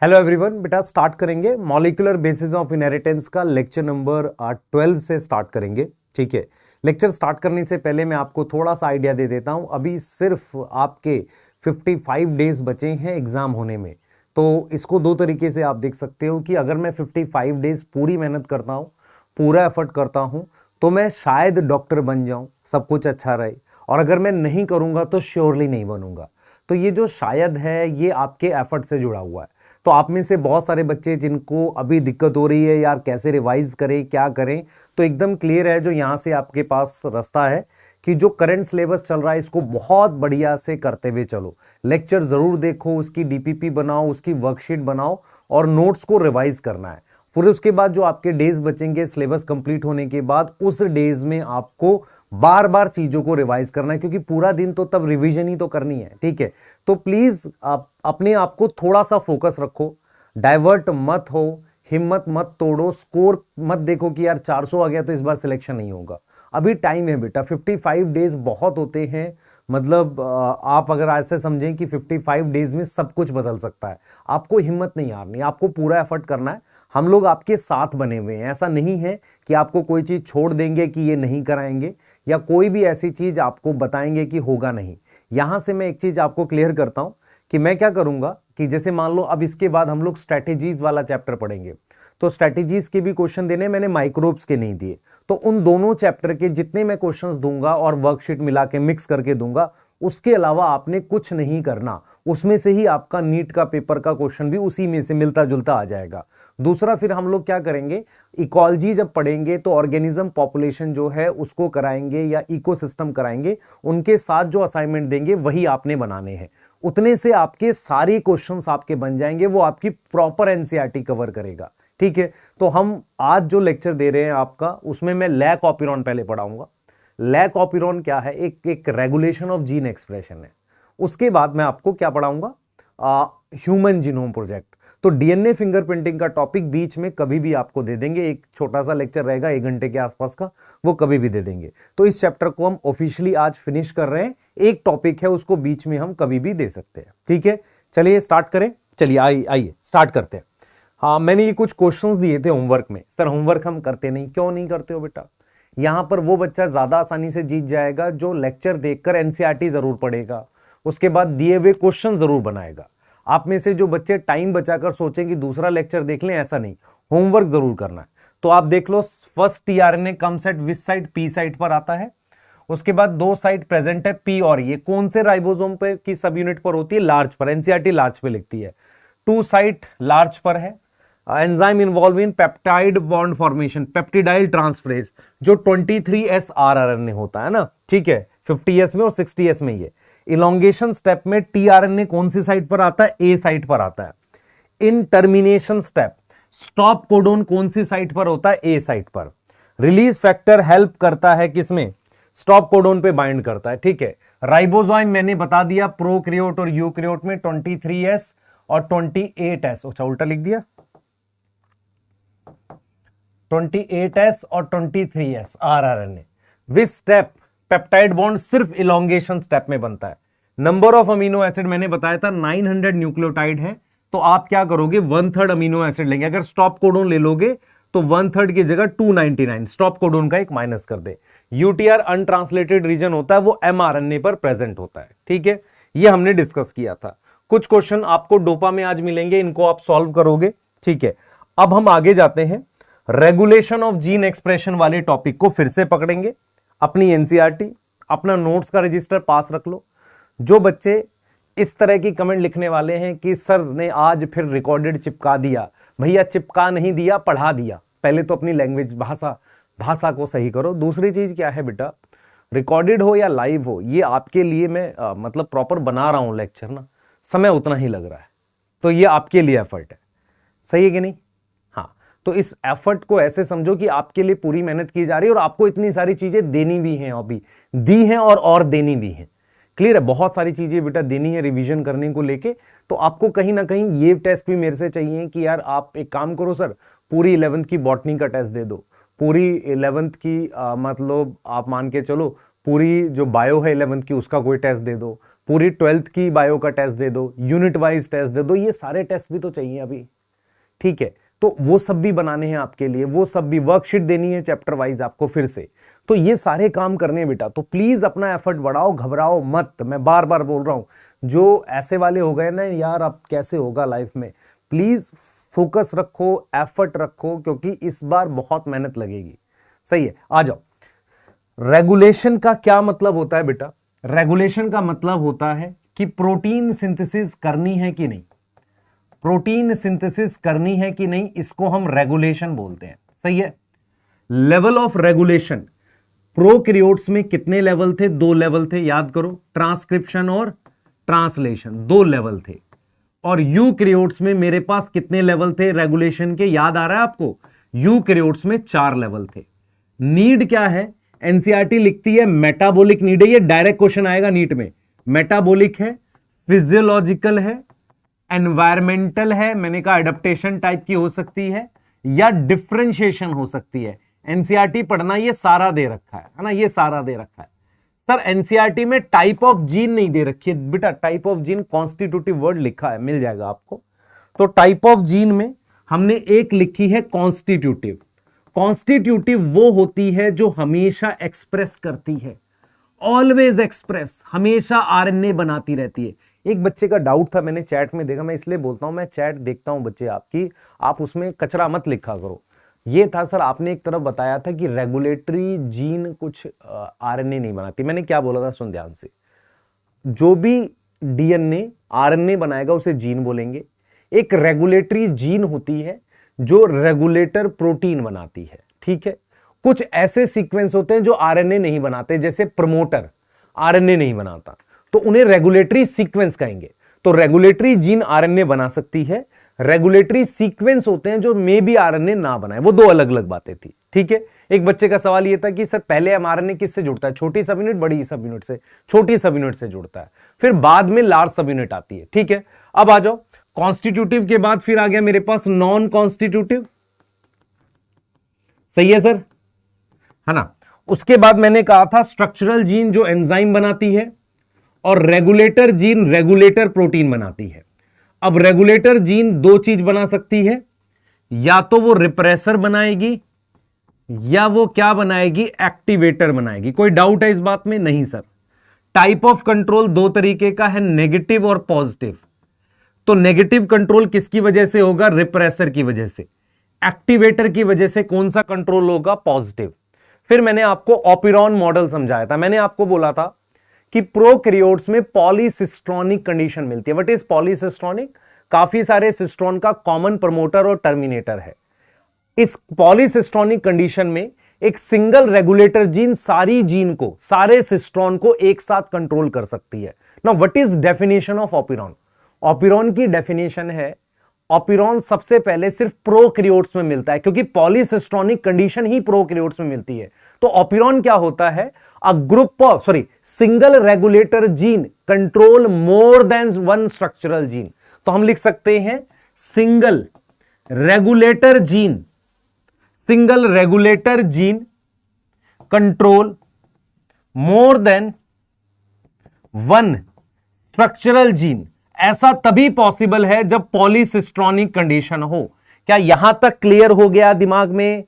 Hello everyone, बेटा start करेंगे molecular basis of inheritance का लेक्चर नंबर 12 से स्टार्ट करेंगे। ठीक है। लेक्चर स्टार्ट करने से पहले मैं आपको थोड़ा सा आइडिया दे देता हूं। अभी सिर्फ आपके 55 डेज बचे हैं एग्जाम होने में। तो इसको दो तरीके से आप देख सकते हो कि अगर मैं 55 डेज पूरी मेहनत करता हूं, पूरा एफर्ट करता हूं, तो मैं शायद डॉक्टर बन जाऊं, सब कुछ अच्छा रहे। और अगर मैं नहीं करूंगा तो श्योरली नहीं बनूंगा। तो ये जो शायद है ये आपके एफर्ट से जुड़ा हुआ है। तो आप में से बहुत सारे बच्चे जिनको अभी दिक्कत हो रही है यार कैसे रिवाइज करें क्या करें, तो एकदम क्लियर है जो यहाँ से आपके पास रास्ता है कि जो करंट सिलेबस चल रहा है इसको बहुत बढ़िया से करते हुए चलो। लेक्चर जरूर देखो, उसकी डीपीपी बनाओ, उसकी वर्कशीट बनाओ और नोट्स को रिवाइज करना है। फिर उसके बाद जो आपके डेज बचेंगे सिलेबस कंप्लीट होने के बाद, उस डेज में आपको बार बार चीजों को रिवाइज करना है, क्योंकि पूरा दिन तो तब रिवीजन ही तो करनी है। ठीक है। तो प्लीज आप अपने आप को थोड़ा सा फोकस रखो, डाइवर्ट मत हो, हिम्मत मत तोड़ो, स्कोर मत देखो कि यार 400 आ गया तो इस बार सिलेक्शन नहीं होगा। अभी टाइम है बेटा, 55 डेज बहुत होते हैं। मतलब आप अगर ऐसे समझें कि 55 डेज में सब कुछ बदल सकता है। आपको हिम्मत नहीं हारनी, आपको पूरा एफर्ट करना है। हम लोग आपके साथ बने हुए हैं, ऐसा नहीं है कि आपको कोई चीज छोड़ देंगे कि ये नहीं कराएंगे या कोई भी ऐसी चीज आपको बताएंगे कि होगा नहीं। यहां से मैं एक चीज आपको क्लियर करता हूं कि मैं क्या करूंगा कि जैसे मान लो अब इसके बाद हम लोग स्ट्रेटेजीज वाला चैप्टर पढ़ेंगे, तो स्ट्रेटेजीज के भी क्वेश्चन देने मैंने माइक्रोब्स के नहीं दिए। तो उन दोनों चैप्टर के जितने मैं क्वेश्चंस दूंगा और वर्कशीट मिला के मिक्स करके दूंगा, उसके अलावा आपने कुछ नहीं करना। उसमें से ही आपका नीट का पेपर का क्वेश्चन भी उसी में से मिलता जुलता आ जाएगा। दूसरा फिर हम लोग क्या करेंगे, इकोलॉजी जब पढ़ेंगे तो ऑर्गेनिज्म पॉपुलेशन जो है उसको कराएंगे या इकोसिस्टम कराएंगे। उनके साथ जो असाइनमेंट देंगे वही आपने बनाने हैं। उतने से आपके सारे क्वेश्चंस आपके बन जाएंगे, वो आपकी प्रॉपर एनसीईआरटी कवर करेगा। ठीक है। तो हम आज जो लेक्चर दे रहे हैं आपका, उसमें मैं लैक ऑपिरॉन पहले पढ़ाऊंगा। लैक ऑपिरॉन क्या है, एक रेगुलेशन ऑफ जीन एक्सप्रेशन है। उसके बाद मैं आपको क्या पढ़ाऊंगा, ह्यूमन जीनोम प्रोजेक्ट। तो डीएनए फिंगरप्रिंटिंग का टॉपिक बीच में कभी भी आपको दे देंगे, एक छोटा सा लेक्चर रहेगा 1 घंटे के आसपास का, वो कभी भी दे देंगे। तो इस चैप्टर को हम ऑफिशियली आज फिनिश कर रहे हैं। एक टॉपिक है उसको बीच में हम कभी भी दे सकते हैं। ठीक है, चलिए स्टार्ट करें। चलिए आइए स्टार्ट करते हैं। हाँ, मैंने ये कुछ क्वेश्चंस दिए थे होमवर्क में। सर होमवर्क हम करते नहीं, क्यों नहीं करते हो बेटा? यहां पर वो बच्चा ज्यादा आसानी से जीत जाएगा जो लेक्चर देखकर एनसीईआरटी जरूर पढ़ेगा, उसके बाद दिए हुए क्वेश्चन जरूर बनाएगा। आप में से जो बच्चे टाइम बचाकर सोचें कि दूसरा लेक्चर देख लें, ऐसा नहीं, होमवर्क जरूर करना है। तो आप देख लो, first tRNA come site which site, P site पर आता है। उसके बाद दो साइट प्रेजेंट है पी और ये कौन से राइबोसोम पे की सब यूनिट पर होती है? लार्ज पर। एनसीईआरटी लार्ज पे लिखती है। टू साइट लार्ज पर है। Enzyme involve in peptide bond formation, peptidyl transferase, जो 23S आरआरएनए होता है ना। ठीक है, 50S में और 60S में। ये इलोंगेशन स्टेप में टीआरएनए कौन सी साइट पर आता है? ए साइट पर आता है। इन टर्मिनेशन स्टेप स्टॉप कोडोन कौन सी साइट पर होता है? ए साइट पर। रिलीज फैक्टर हेल्प करता है किसमें? स्टॉप कोडोन पे बाइंड करता है। ठीक है। राइबोसोम मैंने बता दिया, प्रोकैरियोट और यूकैरियोट में 23S और 28S। अच्छा, उल्टा लिख दिया, 28S और 23S rRNA. Which step peptide bond सिर्फ इलोंगेशन स्टेप में बनता है। नंबर ऑफ अमीनो एसिड मैंने बताया था 900 न्यूक्लियोटाइड है। तो आप क्या करोगे, 1/3 अमीनो एसिड लेंगे। अगर स्टॉप कोडोन ले लोगे तो 1/3 की जगह 299 स्टॉप कोडोन का एक माइनस कर दे। यूटीआर अनट्रांसलेटेड रीजन होता है, वो एमआरएनए पर प्रेजेंट होता है। ठीक है, ये हमने डिस्कस किया था। कुछ क्वेश्चन आपको डोपा में आज मिलेंगे, इनको आप सॉल्व करोगे। ठीक है, अब हम आगे जाते हैं। रेगुलेशन ऑफ जीन एक्सप्रेशन वाले टॉपिक को फिर से पकड़ेंगे। अपनी एनसीईआरटी, अपना नोट्स का रजिस्टर पास रख लो। जो बच्चे इस तरह की कमेंट लिखने वाले हैं कि सर ने आज फिर रिकॉर्डेड चिपका दिया, भैया चिपका नहीं दिया, पढ़ा दिया। पहले तो अपनी लैंग्वेज भाषा को सही करो। दूसरी चीज क्या है बेटा, रिकॉर्डेड हो या लाइव हो, ये आपके लिए मैं मतलब प्रॉपर बना रहा हूं लेक्चर ना, समय उतना ही लग रहा है, तो ये आपके लिए एफर्ट है। सही है कि नहीं? हाँ, तो इस एफर्ट को ऐसे समझो कि आपके लिए पूरी मेहनत की जा रही है और आपको इतनी सारी चीजें देनी भी हैं, अभी दी हैं और देनी भी हैं। क्लियर है? बहुत सारी चीजें बेटा देनी है रिवीजन करने को लेके। तो आपको कहीं ना कहीं ये टेस्ट भी मेरे से चाहिए कि यार आप एक काम करो सर, पूरी 11th की बॉटनी का टेस्ट दे दो, पूरी 11th की मतलब आप मान के चलो पूरी जो बायो है 11th की उसका कोई टेस्ट दे दो, पूरी 12th की बायो का टेस्ट दे दो, यूनिट वाइज टेस्ट दे दो, ये सारे टेस्ट भी तो चाहिए अभी, ठीक है। तो वो सब भी बनाने हैं आपके लिए, वो सब भी वर्कशीट देनी है चैप्टर वाइज आपको फिर से, तो ये सारे काम करने हैं बेटा। तो प्लीज अपना एफर्ट बढ़ाओ, घबराओ मत, मैं बार बार बोल रहा हूं, जो ऐसे वाले हो गए ना यार अब कैसे होगा लाइफ में, प्लीज फोकस रखो, एफर्ट रखो, क्योंकि इस बार बहुत मेहनत लगेगी। सही है, आ जाओ। रेगुलेशन का क्या मतलब होता है बेटा? रेगुलेशन का मतलब होता है कि प्रोटीन सिंथेसिस करनी है कि नहीं, प्रोटीन सिंथेसिस करनी है कि नहीं, इसको हम रेगुलेशन बोलते हैं। सही है। लेवल ऑफ रेगुलेशन, प्रोकैरियोट्स में कितने लेवल थे? 2 लेवल थे, याद करो, ट्रांसक्रिप्शन और ट्रांसलेशन, 2 लेवल थे। और यूकैरियोट्स में मेरे पास कितने लेवल थे रेगुलेशन के, याद आ रहा है आपको? यूकैरियोट्स में 4 लेवल थे। नीड क्या है? एनसीईआरटी लिखती है मेटाबॉलिक नीड है, ये डायरेक्ट क्वेश्चन आएगा नीट में। मेटाबॉलिक है, फिजियोलॉजिकल है, एनवायरमेंटल है, मैंने कहा एडेप्टेशन टाइप की हो सकती है, या डिफरेंशिएशन हो सकती है। एनसीईआरटी पढ़ना, ये सारा दे रखा है ना, ये सारा दे रखा है। सर एनसीईआरटी में टाइप ऑफ जीन नहीं दे रखी है बेटा, type of gene constitutive word लिखा है, मिल जाएगा आपको। तो टाइप ऑफ जीन में हमने एक लिखी है कॉन्स्टिट्यूटिव। कॉन्स्टिट्यूटिव वो होती है जो हमेशा एक्सप्रेस करती है, ऑलवेज एक्सप्रेस, हमेशा आरएनए बनाती रहती है। एक बच्चे का डाउट था, मैंने चैट में देखा, मैं इसलिए बोलता हूं, मैं चैट देखता हूं बच्चे आपकी, आप उसमें कचरा मत लिखा करो। ये था सर, आपने एक तरफ बताया था कि रेगुलेटरी जीन कुछ आरएनए नहीं बनाती। मैंने क्या बोला था, सुन ध्यान से। जो भी डीएनए आरएनए बनाएगा उसे जीन बोलेंगे। एक रेगुलेटरी जीन होती है जो रेगुलेटर प्रोटीन बनाती है, ठीक है। कुछ ऐसे सीक्वेंस होते हैं जो आरएनए नहीं बनाते, जैसे प्रमोटर आरएनए नहीं बनाता, तो उन्हें रेगुलेटरी सीक्वेंस कहेंगे। तो रेगुलेटरी जीन आरएनए बना सकती है, रेगुलेटरी सीक्वेंस होते हैं जो मे बी आरएनए ना बनाए, वो 2 अलग अलग बातें थी, ठीक है। एक बच्चे का सवाल ये था कि सर पहले एमआरएनए किससे जुड़ता है? छोटी सब यूनिट, बड़ी सब यूनिट से? छोटी सब यूनिट से जुड़ता है, फिर बाद में लार्ज सब यूनिट आती है, ठीक है। अब आ जाओ, कॉन्स्टिट्यूटिव के बाद फिर आ गया मेरे पास नॉन कॉन्स्टिट्यूटिव। सही है सर, है ना। उसके बाद मैंने कहा था स्ट्रक्चरल जीन जो एंजाइम बनाती है, और रेगुलेटर जीन रेगुलेटर प्रोटीन बनाती है। अब रेगुलेटर जीन 2 चीज बना सकती है, या तो वो रिप्रेसर बनाएगी, या वो क्या बनाएगी? एक्टिवेटर बनाएगी। कोई डाउट है इस बात में? नहीं सर। टाइप ऑफ कंट्रोल 2 तरीके का है, नेगेटिव और पॉजिटिव। तो नेगेटिव कंट्रोल किसकी वजह से होगा? रिप्रेसर की वजह से। एक्टिवेटर की वजह से कौन सा कंट्रोल होगा? पॉजिटिव। फिर मैंने आपको ऑपिरॉन मॉडल समझाया था, मैंने आपको बोला था कि प्रोकैरियोट्स में पॉलीसिस्ट्रॉनिक कंडीशन मिलती है। What is polycistronic? काफी सारे सिस्ट्रॉन का कॉमन प्रमोटर और टर्मिनेटर है। इस पॉलीसिस्ट्रॉनिक कंडीशन में एक सिंगल रेगुलेटर जीन सारी जीन को, सारे सिस्ट्रॉन को एक साथ कंट्रोल कर सकती है। Now what is definition of operon? Operon की डेफिनेशन है, ऑपिरॉन सबसे पहले सिर्फ प्रोकैरियोट्स में मिलता है, क्योंकि पॉलीसिस्ट्रॉनिक कंडीशन ही प्रोकैरियोट्स में मिलती है। तो ऑपिरॉन क्या होता है? A group of single regulator gene control more than 1 structural gene. तो हम लिख सकते हैं single regulator gene, single regulator gene control more than 1 structural gene. ऐसा तभी पॉसिबल है जब पॉलीसिस्ट्रॉनिक कंडीशन हो। क्या यहां तक क्लियर हो गया? दिमाग में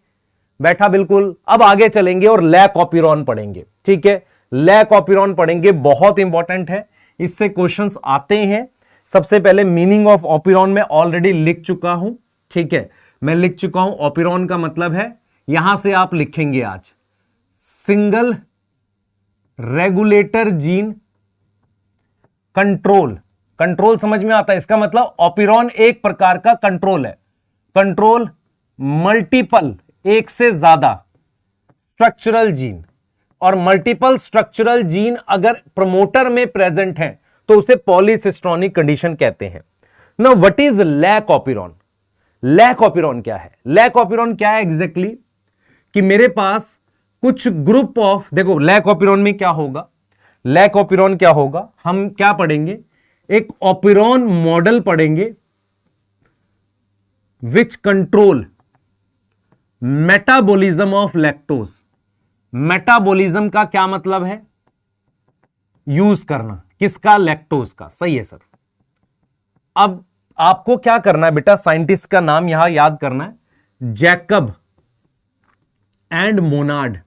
बैठा बिल्कुल। अब आगे चलेंगे और लैक ऑपिरॉन पढ़ेंगे, ठीक है। लैक ऑपिरॉन पढ़ेंगे, बहुत इंपॉर्टेंट है, इससे क्वेश्चंस आते हैं। सबसे पहले मीनिंग ऑफ ऑपिरॉन में ऑलरेडी लिख चुका हूं, ठीक है, मैं लिख चुका हूं। ऑपिरॉन का मतलब है, यहां से आप लिखेंगे आज single regulator gene control. Control समझ में आता है? इसका मतलब ऑपिरॉन एक प्रकार का कंट्रोल है, कंट्रोल मल्टीपल, एक से ज्यादा स्ट्रक्चरल जीन। और मल्टीपल स्ट्रक्चरल जीन अगर प्रमोटर में प्रेजेंट है तो उसे पॉलीसिस्ट्रॉनिक कंडीशन कहते हैं। Now what is lac operon? Lac operon क्या है? लैक ऑपिरॉन क्या है एग्जैक्टली? कि मेरे पास कुछ ग्रुप ऑफ, देखो लैक ऑपिरॉन में क्या होगा, लैक ऑपिरॉन क्या होगा, हम क्या पढ़ेंगे, एक ऑपिरॉन मॉडल पढ़ेंगे which control metabolism of lactose. Metabolism का क्या मतलब है? यूज करना, किसका? लैक्टोज का। सही है सर। अब आपको क्या करना है बेटा, साइंटिस्ट का नाम यहां याद करना है, जैकब एंड मोनार्ड।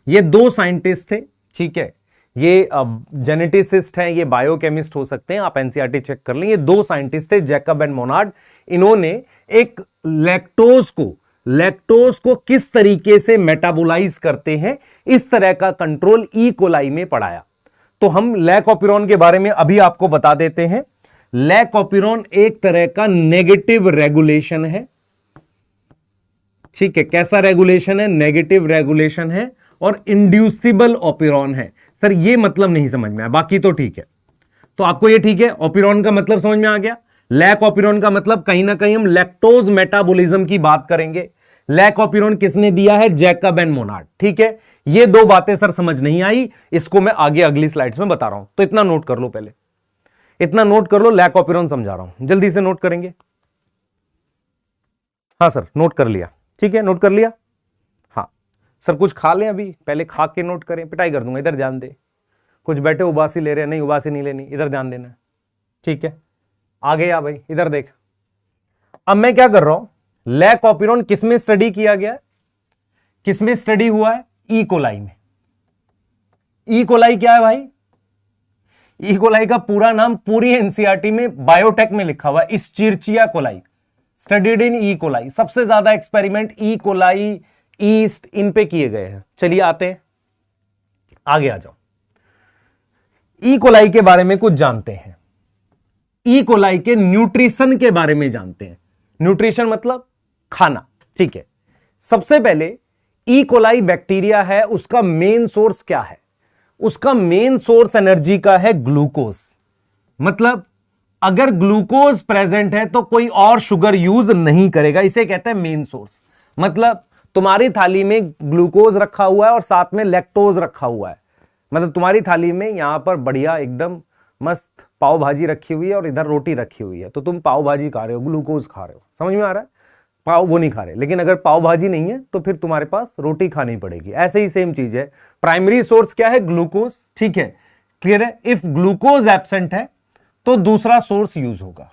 ये दो साइंटिस्ट थे, ठीक है। ये जेनेटिसिस्ट हैं, ये बायोकेमिस्ट हो सकते हैं, आप एनसीईआरटी चेक कर लें। ये दो साइंटिस्ट थे, जैकब एंड मोनार्ड। इन्होंने एक लैक्टोज को किस तरीके से मेटाबोलाइज करते हैं, इस तरह का कंट्रोल ई कोलाई में पढ़ाया। तो हम लैकोपिरॉन के बारे में अभी आपको बता देते हैं। लैकोपिरॉन एक तरह का नेगेटिव रेगुलेशन है, ठीक है। कैसा रेगुलेशन है? नेगेटिव रेगुलेशन है। और इंड्यूसिबल ओपिरॉन है। सर ये मतलब नहीं समझ में आया, बाकी तो ठीक है। तो आपको ये ठीक है, ओपिरॉन का मतलब समझ में आ गया। लैक ओपिरॉन का मतलब कहीं ना कहीं हम लैक्टोज मेटाबॉलिज्म की बात करेंगे। लैक ओपिरॉन किसने दिया है? जैकब एंड मोनार्ड, ठीक है। ये दो बातें सर समझ नहीं आई, इसको मैं आगे अगली स्लाइड्स में बता रहा हूं, तो इतना नोट कर लो, पहले इतना नोट कर लो। लैक ओपिरॉन समझा रहा हूं, जल्दी से नोट करेंगे। हाँ सर, नोट कर लिया, ठीक है, नोट कर लिया। हाँ सर, कुछ खा लें अभी, पहले खा के नोट करें, पिटाई कर दूंगा। इधर ध्यान दे, कुछ बैठे उबासी ले रहे हैं, नहीं उबासी नहीं लेनी, इधर ध्यान देना, ठीक है। आगे आ भाई, इधर देख। अब मैं क्या कर रहा हूं, लैक ओपिरॉन किसमें स्टडी किया गया है, किसमें स्टडी हुआ है? ई कोलाई में। ई कोलाई क्या है भाई? ई कोलाई का पूरा नाम पूरी एनसीईआरटी में बायोटेक में लिखा हुआ है, Escherichia coli, studied in E coli. सबसे ज्यादा एक्सपेरिमेंट ई कोलाई, ईस्ट, इन पे किए गए हैं। चलिए आते हैं, आगे आ जाओ। ई कोलाई के बारे में कुछ जानते हैं, ई कोलाई के न्यूट्रिशन के बारे में जानते हैं। न्यूट्रिशन मतलब खाना, ठीक है। सबसे पहले ई कोलाई बैक्टीरिया है, उसका मेन सोर्स क्या है? उसका मेन सोर्स एनर्जी का है ग्लूकोज। मतलब अगर ग्लूकोज प्रेजेंट है तो कोई और शुगर यूज नहीं करेगा, इसे कहते हैं मेन सोर्स। मतलब तुम्हारी थाली में ग्लूकोज रखा हुआ है और साथ में लैक्टोज रखा हुआ है। मतलब तुम्हारी थाली में यहां पर बढ़िया एकदम मस्त पाव भाजी रखी हुई है और इधर रोटी रखी हुई है, तो तुम पाव भाजी खा रहे हो, ग्लूकोज खा रहे हो, समझ में आ रहा है? पाव वो नहीं खा रहे। लेकिन अगर पाव भाजी नहीं है तो फिर तुम्हारे पास रोटी खानी पड़ेगी। ऐसे ही सेम चीज है, प्राइमरी सोर्स क्या है? ग्लूकोज, ठीक है, क्लियर है। इफ ग्लूकोज एब्सेंट है तो दूसरा सोर्स यूज होगा,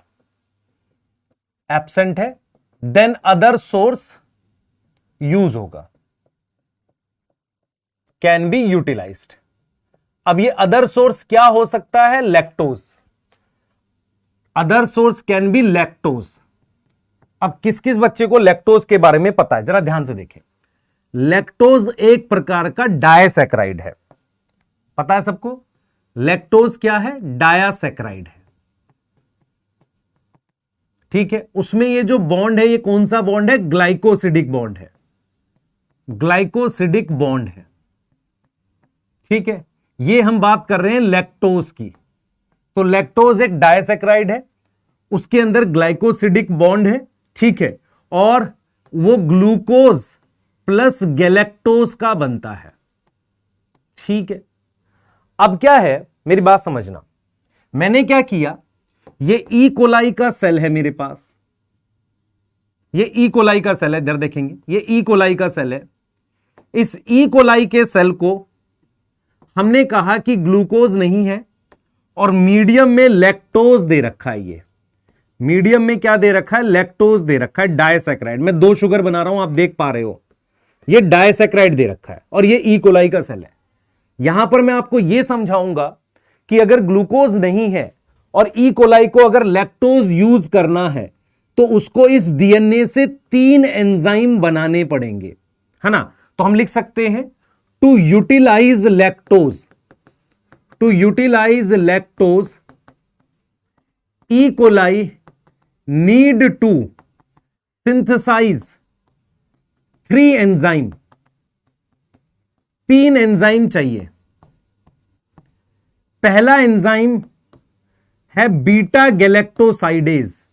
एब्सेंट है देन अदर सोर्स यूज होगा, कैन बी यूटिलाइज्ड। अब ये अदर सोर्स क्या हो सकता है? Lactose. Other source can be lactose. अब किस किस बच्चे को लैक्टोज के बारे में पता है, जरा ध्यान से देखें। लैक्टोज एक प्रकार का डायसैकराइड है, पता है सबको? लैक्टोज क्या है? डायसैकराइड है, ठीक है। उसमें ये जो बॉन्ड है, ये कौन सा बॉन्ड है? ग्लाइकोसिडिक बॉन्ड है, ग्लाइकोसिडिक बॉन्ड है, ठीक है। ये हम बात कर रहे हैं लैक्टोज की। तो लैक्टोज एक डायसैकराइड है, उसके अंदर ग्लाइकोसिडिक बॉन्ड है, ठीक है, और वो ग्लूकोज प्लस गैलेक्टोज का बनता है, ठीक है। अब क्या है, मेरी बात समझना, मैंने क्या किया, ये ई कोलाई का सेल है मेरे पास, ये ई कोलाई का सेल है, इधर देखेंगे, ये ई कोलाई का सेल है। इस ई कोलाई के सेल को हमने कहा कि ग्लूकोज नहीं है और मीडियम में लैक्टोज दे रखा है। ये मीडियम में क्या दे रखा है? लैक्टोज दे रखा है, डायसैकराइड। मैं दो शुगर बना रहा हूं, आप देख पा रहे हो, ये डायसैकराइड दे रखा है और ये ई कोलाई का सेल है। यहां पर मैं आपको यह समझाऊंगा कि अगर ग्लूकोज नहीं है और ई कोलाई को अगर लैक्टोज यूज करना है तो उसको इस डीएनए से 3 एंजाइम बनाने पड़ेंगे, है ना। तो हम लिख सकते हैं to utilise lactose, to utilise lactose E coli need to synthesise 3 enzyme, 3 enzyme चाहिए। पहला एंजाइम है बीटा गैलेक्टोसाइडेज,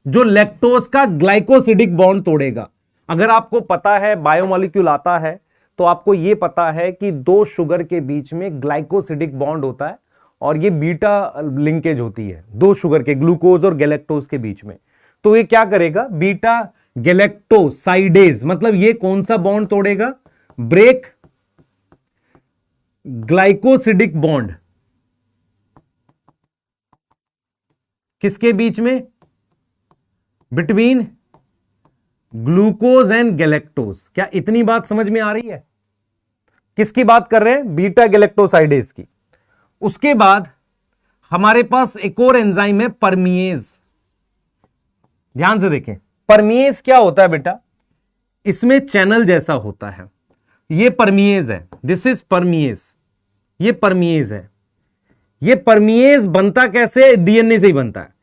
जो लैक्टोज का ग्लाइकोसिडिक बॉन्ड तोड़ेगा। अगर आपको पता है बायोमोलिक्यूल आता है तो आपको यह पता है कि 2 शुगर के बीच में ग्लाइकोसिडिक बॉन्ड होता है और ये बीटा लिंकेज होती है 2 शुगर के, ग्लूकोज और गैलेक्टोज के बीच में। तो ये क्या करेगा? बीटा गैलेक्टोसाइडेज, मतलब ये कौन सा बॉन्ड तोड़ेगा? ब्रेक ग्लाइकोसिडिक बॉन्ड, किसके बीच में? Between glucose and galactose. क्या इतनी बात समझ में आ रही है? किसकी बात कर रहे हैं? बीटा गैलेक्टोसाइडेज की। उसके बाद हमारे पास एक और एंजाइम है परमिएज। ध्यान से देखें, परमिएज क्या होता है बेटा? इसमें चैनल जैसा होता है। ये परमिएज है, दिस इज परमिएज। ये परमिएज है। ये परमिएज बनता कैसे है? डीएनए से ही बनता है।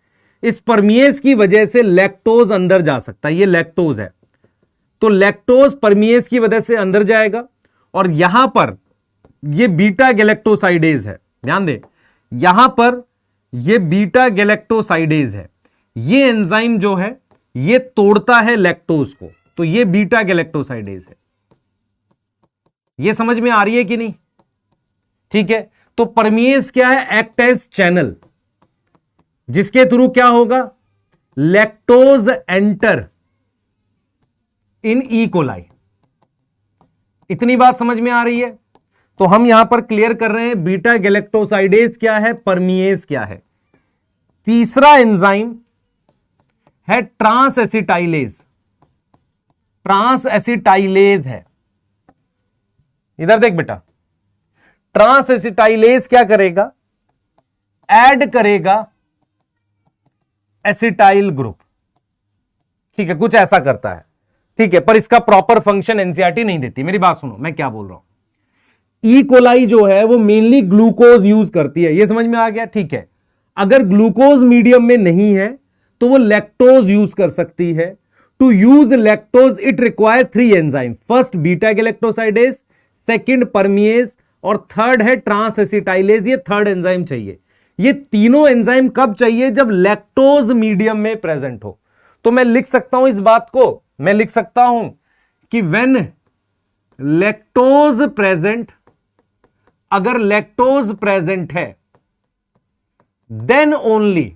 इस परमिएज की वजह से लैक्टोज अंदर जा सकता है। ये लैक्टोज है, तो लैक्टोज परमिएज की वजह से अंदर जाएगा। और यहां पर ये बीटा गैलेक्टोसाइडेज है। ध्यान दे, यहां पर ये बीटा गैलेक्टोसाइडेज है। ये एंजाइम जो है ये तोड़ता है लैक्टोज को, तो ये बीटा गैलेक्टोसाइडेज है। ये समझ में आ रही है कि नहीं? ठीक है, तो परमिएज क्या है? एक्ट एज चैनल, जिसके थ्रू क्या होगा? Lactose enter in E coli. इतनी बात समझ में आ रही है? तो हम यहां पर क्लियर कर रहे हैं बीटा गैलेक्टोसाइडेज क्या है, परमिएज क्या है। तीसरा एंजाइम है ट्रांस एसिटाइलेज। ट्रांस एसिटाइलेज है, इधर देख बेटा। ट्रांस एसिटाइलेज क्या करेगा? ऐड करेगा एसिटाइल ग्रुप। ठीक है, कुछ ऐसा करता है। ठीक है, पर इसका प्रॉपर फंक्शन एनसीईआरटी नहीं देती। मेरी बात सुनो, मैं क्या बोल रहा हूं। ई कोलाई जो है वो मेनली ग्लूकोज यूज करती है, ये समझ में आ गया? ठीक है, अगर ग्लूकोज मीडियम में नहीं है तो वो लैक्टोज यूज कर सकती है। To use lactose it require 3 enzyme. First beta galactosidase, second permease और थर्ड है ट्रांस एसिटाइलेज। ये थर्ड एंजाइम चाहिए। ये तीनों एंजाइम कब चाहिए? जब लैक्टोज मीडियम में प्रेजेंट हो। तो मैं लिख सकता हूं इस बात को, मैं लिख सकता हूं कि व्हेन लैक्टोज प्रेजेंट, अगर लैक्टोज प्रेजेंट है then only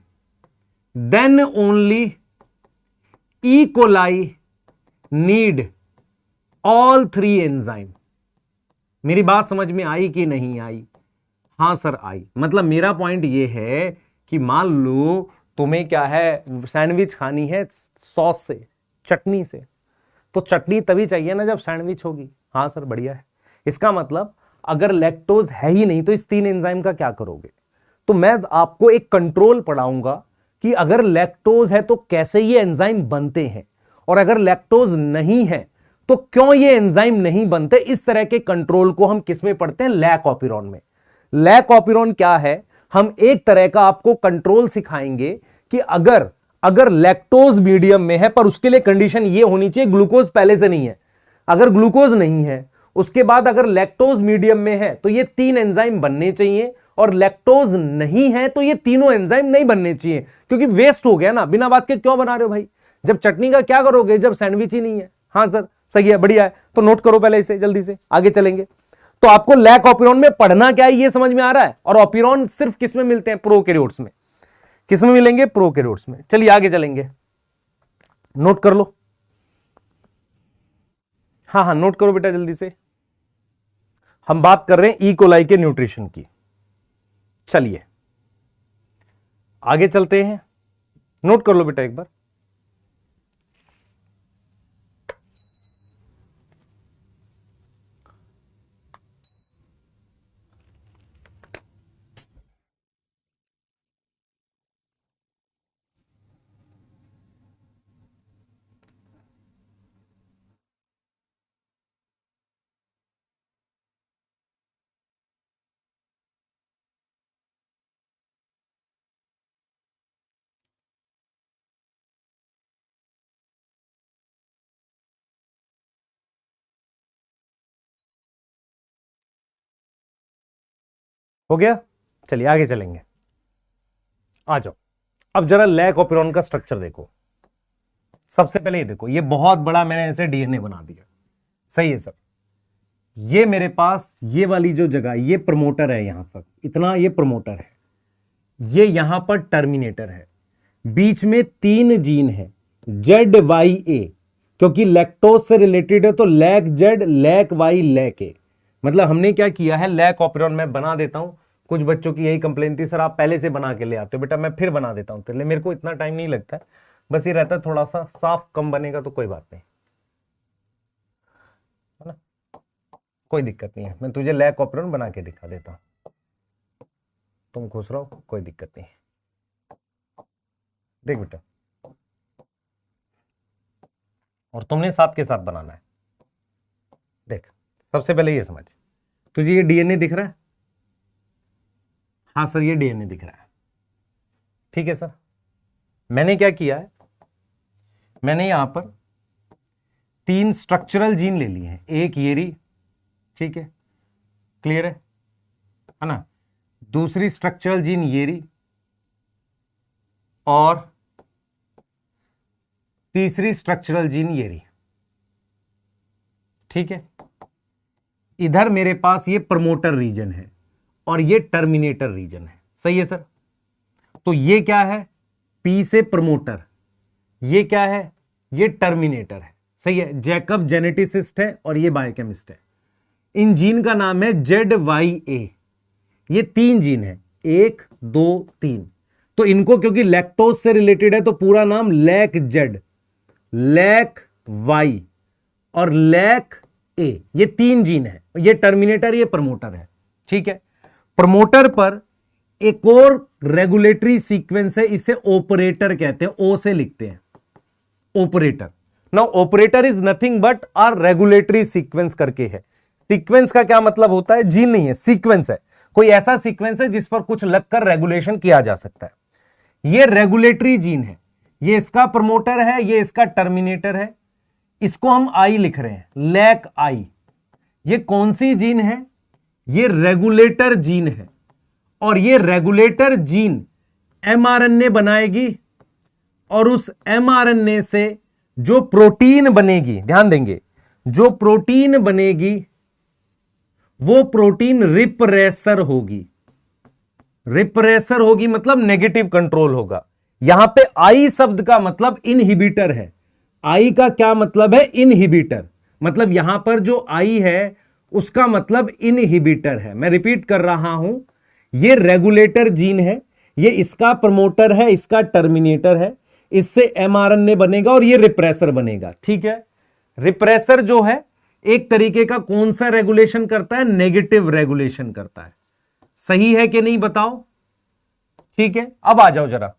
E coli need all 3 enzyme. मेरी बात समझ में आई कि नहीं आई? हां सर आई। मतलब मेरा पॉइंट ये है कि मान लो तुम्हें क्या है, सैंडविच खानी है सॉस से, चटनी से, तो चटनी तभी चाहिए ना जब सैंडविच होगी। हाँ सर बढ़िया है। इसका मतलब अगर लैक्टोज है ही नहीं तो इस 3 एंजाइम का क्या करोगे? तो मैं आपको एक कंट्रोल पढ़ाऊंगा कि अगर लैक्टोज है तो कैसे ये एंजाइम बनते हैं, और अगर लैक्टोज नहीं है तो क्यों ये एंजाइम नहीं बनते। इस तरह के कंट्रोल को हम किस में पढ़ते हैं? लैक ऑपिरॉन में। लैक ऑपिरॉन क्या है? हम एक तरह का आपको कंट्रोल सिखाएंगे कि अगर लैक्टोज मीडियम में है, पर उसके लिए कंडीशन ये होनी चाहिए ग्लूकोज पहले से नहीं है। अगर ग्लूकोज नहीं है, उसके बाद अगर लैक्टोज मीडियम में है तो ये 3 एंजाइम बनने चाहिए, और लैक्टोज नहीं है तो ये तीनों एंजाइम नहीं बनने चाहिए, क्योंकि वेस्ट हो गया ना। बिना बात के क्यों बना रहे हो भाई? जब चटनी का क्या करोगे जब सैंडविच ही नहीं है? हाँ सर सही है, बढ़िया है। तो नोट करो पहले इसे, जल्दी से आगे चलेंगे। तो आपको लैक ऑपिरॉन में पढ़ना क्या है ये समझ में आ रहा है। और ऑपिरॉन सिर्फ किस में मिलते हैं? प्रोकैरियोट्स में। किस में मिलेंगे? प्रोकैरियोट्स में। चलिए आगे चलेंगे, नोट कर लो। हाँ नोट करो बेटा जल्दी से। हम बात कर रहे हैं ई कोलाई के न्यूट्रिशन की। चलिए आगे चलते हैं, नोट कर लो बेटा एक बार। हो गया? चलिए आगे चलेंगे, आ जाओ। अब जरा लैक ऑपिरॉन का स्ट्रक्चर देखो। सबसे पहले ये देखो, ये बहुत बड़ा मैंने ऐसे डीएनए बना दिया। सही है सर। ये मेरे पास ये वाली जो जगह, ये प्रमोटर है, यहां पर इतना ये प्रमोटर है, ये यहां पर टर्मिनेटर है। बीच में 3 जीन है ZYA, क्योंकि लैक्टोज से रिलेटेड है तो lac Z, lac Y, lac A। मतलब हमने क्या किया है, लैक ऑपिरॉन मैं बना देता हूं, कुछ बच्चों की यही कंप्लेन थी, सर आप पहले से बना के ले आते हो। बेटा मैं फिर बना देता हूँ तेरे लिए, मेरे को इतना टाइम नहीं लगता है, बस ये रहता है थोड़ा सा साफ कम बनेगा तो कोई बात नहीं, है ना, कोई दिक्कत नहीं है। मैं तुझे लैक ऑपरेंड बना के दिखा देता हूँ, तुम खुश रहो, कोई दिक्कत नहीं। देख बेटा, और तुमने साथ के साथ बनाना है। देख सबसे पहले ये समझ, तुझे ये डीएनए दिख रहा है? हाँ सर ये डीएनए दिख रहा है, ठीक है सर। मैंने क्या किया है, मैंने यहां पर 3 स्ट्रक्चरल जीन ले लिए हैं, एक येरी, ठीक है, क्लियर है ना, दूसरी स्ट्रक्चरल जीन येरी, और तीसरी स्ट्रक्चरल जीन येरी, ठीक है। इधर मेरे पास ये प्रमोटर रीजन है और ये टर्मिनेटर रीजन है, सही है सर। तो ये क्या है, पी से प्रमोटर, ये क्या है, ये टर्मिनेटर है, सही है। जैकब जेनेटिसिस्ट है और ये बायोकेमिस्ट है। इन जीन का नाम है ZYA। ये 3 जीन है, 1 2 3। तो इनको क्योंकि लैक्टोज से रिलेटेड है तो पूरा नाम लैक जेड, लैक वाई और लैक ए, ये 3 जीन है। ये टर्मिनेटर, ये प्रमोटर है, ठीक है। प्रमोटर पर एक और रेगुलेटरी सीक्वेंस है, इसे ऑपरेटर कहते हैं, ओ से लिखते हैं operator. Now operator is nothing but are regulatory sequence करके है। सीक्वेंस का क्या मतलब होता है, जीन नहीं है, सीक्वेंस है, कोई ऐसा सीक्वेंस है जिस पर कुछ लगकर रेगुलेशन किया जा सकता है। ये रेगुलेटरी जीन है, ये इसका प्रमोटर है, ये इसका टर्मिनेटर है। इसको हम आई लिख रहे हैं, लैक आई। ये कौन सी जीन है, ये रेगुलेटर जीन है। और ये रेगुलेटर जीन एमआरएनए बनाएगी और उस एमआरएनए से जो प्रोटीन बनेगी, ध्यान देंगे, जो प्रोटीन बनेगी वो प्रोटीन रिप्रेसर होगी। रिप्रेसर होगी मतलब नेगेटिव कंट्रोल होगा। यहां पे आई शब्द का मतलब इनहिबिटर है। आई का क्या मतलब है, इनहिबिटर। मतलब यहां पर जो आई है उसका मतलब इनहिबिटर है। मैं रिपीट कर रहा हूं, ये रेगुलेटर जीन है, ये इसका प्रमोटर है, इसका टर्मिनेटर है, इससे एमआरएनए बनेगा और ये रिप्रेसर बनेगा, ठीक है। रिप्रेसर जो है एक तरीके का कौन सा रेगुलेशन करता है, नेगेटिव रेगुलेशन करता है। सही है कि नहीं बताओ, ठीक है। अब आ जाओ जरा,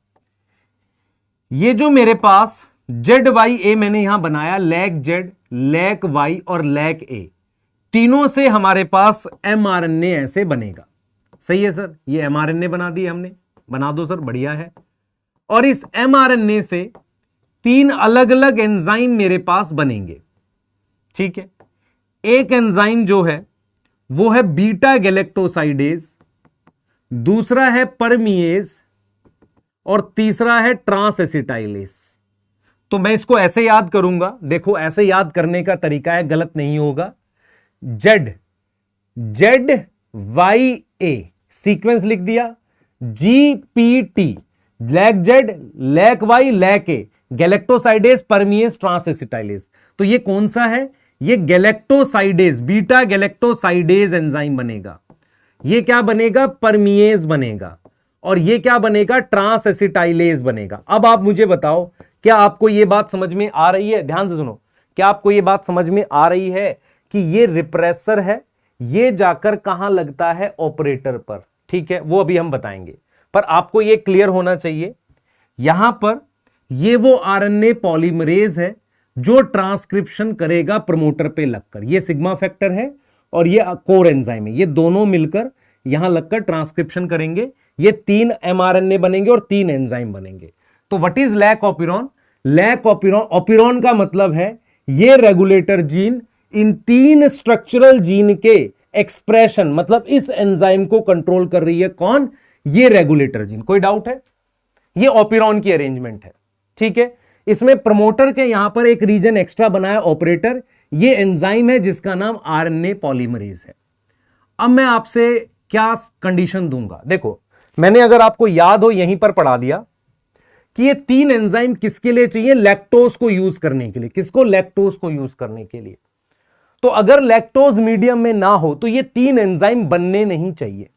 ये जो मेरे पास ZYA मैंने यहां बनाया, लैक जेड, लैक वाई और लैक ए, तीनों से हमारे पास एमआरएनए ऐसे बनेगा। सही है सर, ये एमआरएनए बना दिए हमने, बना दो सर, बढ़िया है। और इस एमआरएनए से 3 अलग अलग एंजाइम मेरे पास बनेंगे, ठीक है। एक एंजाइम जो है वो है बीटा गैलेक्टोसाइडेज, दूसरा है परमिएज और तीसरा है ट्रांसएसिटाइलेज। तो मैं इसको ऐसे याद करूंगा, देखो ऐसे याद करने का तरीका है, गलत नहीं होगा। ZYA सीक्वेंस लिख दिया, GPT lac Z, lac Y, lac A, galactosidase, permease, transacetylase. तो ये कौन सा है, ये गैलेक्टोसाइडेज, बीटा गैलेक्टोसाइडेज एंजाइम बनेगा। ये क्या बनेगा, परमिएज बनेगा। और ये क्या बनेगा, ट्रांसएसिटाइलेज बनेगा। अब आप मुझे बताओ, क्या आपको ये बात समझ में आ रही है, ध्यान से सुनो, क्या आपको ये बात समझ में आ रही है कि ये रिप्रेसर है, ये जाकर कहां लगता है, ऑपरेटर पर, ठीक है। वो अभी हम बताएंगे, पर आपको ये क्लियर होना चाहिए, यहां पर ये वो आरएनए पॉलीमरेज है जो ट्रांसक्रिप्शन करेगा प्रमोटर पे लगकर। ये सिग्मा फैक्टर है और ये कोर एंजाइम है, ये दोनों मिलकर यहां लगकर ट्रांसक्रिप्शन करेंगे। ये 3 एमआरएनए बनेंगे और 3 एंजाइम बनेंगे। तो what is lac operon, lac ऑपिरॉन, ऑपिरॉन का मतलब है ये regulator gene in 3 structural gene के एक्सप्रेशन, मतलब इस एंजाइम को कंट्रोल कर रही है। कौन, ये रेगुलेटर जीन। कोई डाउट है, ये ऑपिरॉन की अरेंजमेंट है, ठीक है। इसमें प्रमोटर के यहां पर एक रीजन एक्स्ट्रा बनाया, ऑपरेटर। ये एंजाइम है जिसका नाम आरएनए पॉलीमरेज है। अब मैं आपसे क्या कंडीशन दूंगा, देखो मैंने अगर आपको याद हो यहीं पर पढ़ा दिया कि ये 3 एंजाइम किसके लिए चाहिए, लैक्टोज को यूज करने के लिए। किसको, लैक्टोज को यूज करने के लिए। तो अगर लैक्टोज मीडियम में ना हो तो ये 3 एंजाइम बनने नहीं चाहिए।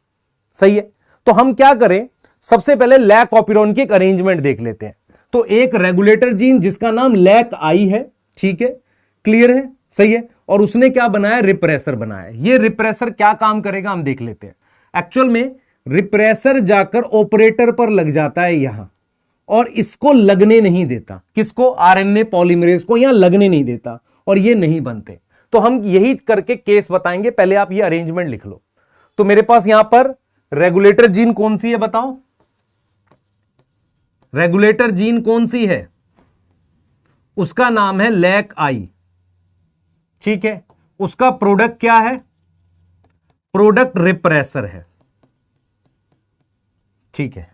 सही है। तो हम क्या करें, सबसे पहले लैक ऑपिरॉन की एक अरेंजमेंट देख लेते हैं। तो एक रेगुलेटर जीन जिसका नाम लैक आई है, ठीक है, क्लियर है, सही है, और उसने क्या बनाया, रिप्रेसर बनाया। ये रिप्रेसर क्या काम करेगा हम देख लेते हैं। एक्चुअल में रिप्रेसर जाकर ऑपरेटर पर लग जाता है यहां, और इसको लगने नहीं देता, किसको, आरएनए पॉलीमरेज को यहां लगने नहीं देता, और ये नहीं बनते। तो हम यही करके केस बताएंगे। पहले आप ये अरेंजमेंट लिख लो। तो मेरे पास यहां पर रेगुलेटर जीन कौन सी है बताओ, रेगुलेटर जीन कौन सी है, उसका नाम है लैक आई, ठीक है। उसका प्रोडक्ट क्या है, प्रोडक्ट रिप्रेसर है, ठीक है।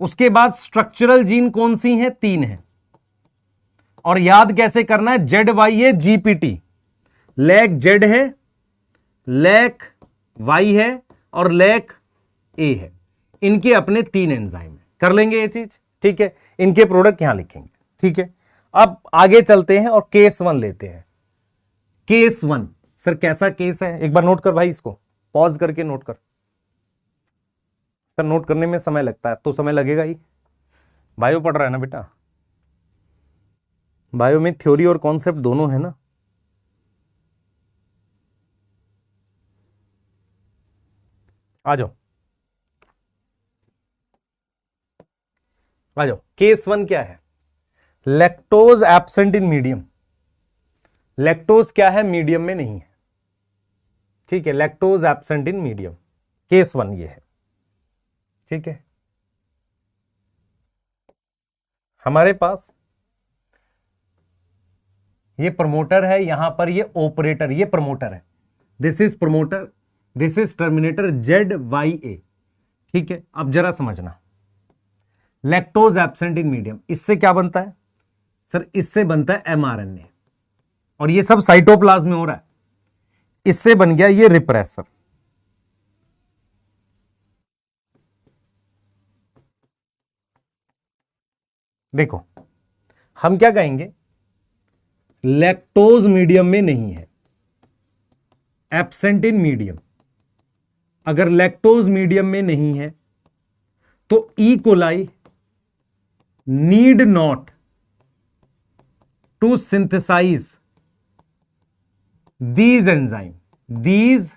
उसके बाद स्ट्रक्चरल जीन कौन सी है, 3 है, और याद कैसे करना है, जेड वाई है, जीपीटी, लैक जेड है, लैक वाई है, और लैक ए है। इनके अपने 3 एंजाइम है, कर लेंगे ये चीज, ठीक है। इनके प्रोडक्ट यहां लिखेंगे, ठीक है। अब आगे चलते हैं और केस 1 लेते हैं। केस 1, सर कैसा केस है, एक बार नोट कर भाई, इसको पॉज करके नोट कर। सर नोट करने में समय लगता है, तो समय लगेगा ही, बायो पढ़ रहा है ना बेटा, बायो में थ्योरी और कॉन्सेप्ट दोनों है ना। आ जाओ आ जाओ। केस 1 क्या है, lactose absent in medium. Lactose क्या है, मीडियम में नहीं है, ठीक है, lactose absent in medium, case 1 ये है, ठीक है। हमारे पास ये प्रमोटर है, यहां पर ये ऑपरेटर, ये प्रमोटर है, this is promoter, this is terminator, Z Y A, ठीक है। अब जरा समझना, लैक्टोज एब्सेंट इन मीडियम, इससे क्या बनता है सर, इससे बनता है एमआरएनए, और ये सब साइटोप्लाज्म में हो रहा है। इससे बन गया ये रिप्रेसर, देखो हम क्या कहेंगे, लैक्टोज मीडियम में नहीं है, एब्सेंट इन मीडियम। अगर लैक्टोज मीडियम में नहीं है तो E coli need not to synthesise these enzyme, these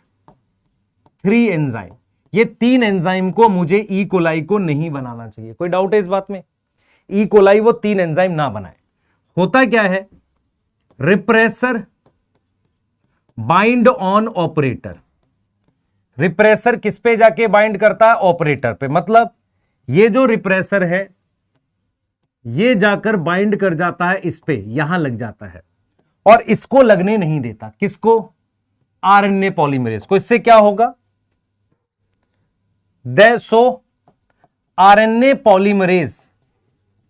3 enzyme, ये 3 एंजाइम को मुझे ई कोलाई को नहीं बनाना चाहिए। कोई डाउट है इस बात में, ई कोलाई वो 3 एंजाइम ना बनाए। होता क्या है, repressor bind on operator, repressor किस पे जाके बाइंड करता है, ऑपरेटर पे। मतलब ये जो रिप्रेसर है ये जाकर बाइंड कर जाता है इस पे, यहां लग जाता है, और इसको लगने नहीं देता, किसको, आरएनए पॉलीमरेज को। इससे क्या होगा, सो आरएनए पॉलीमरेज,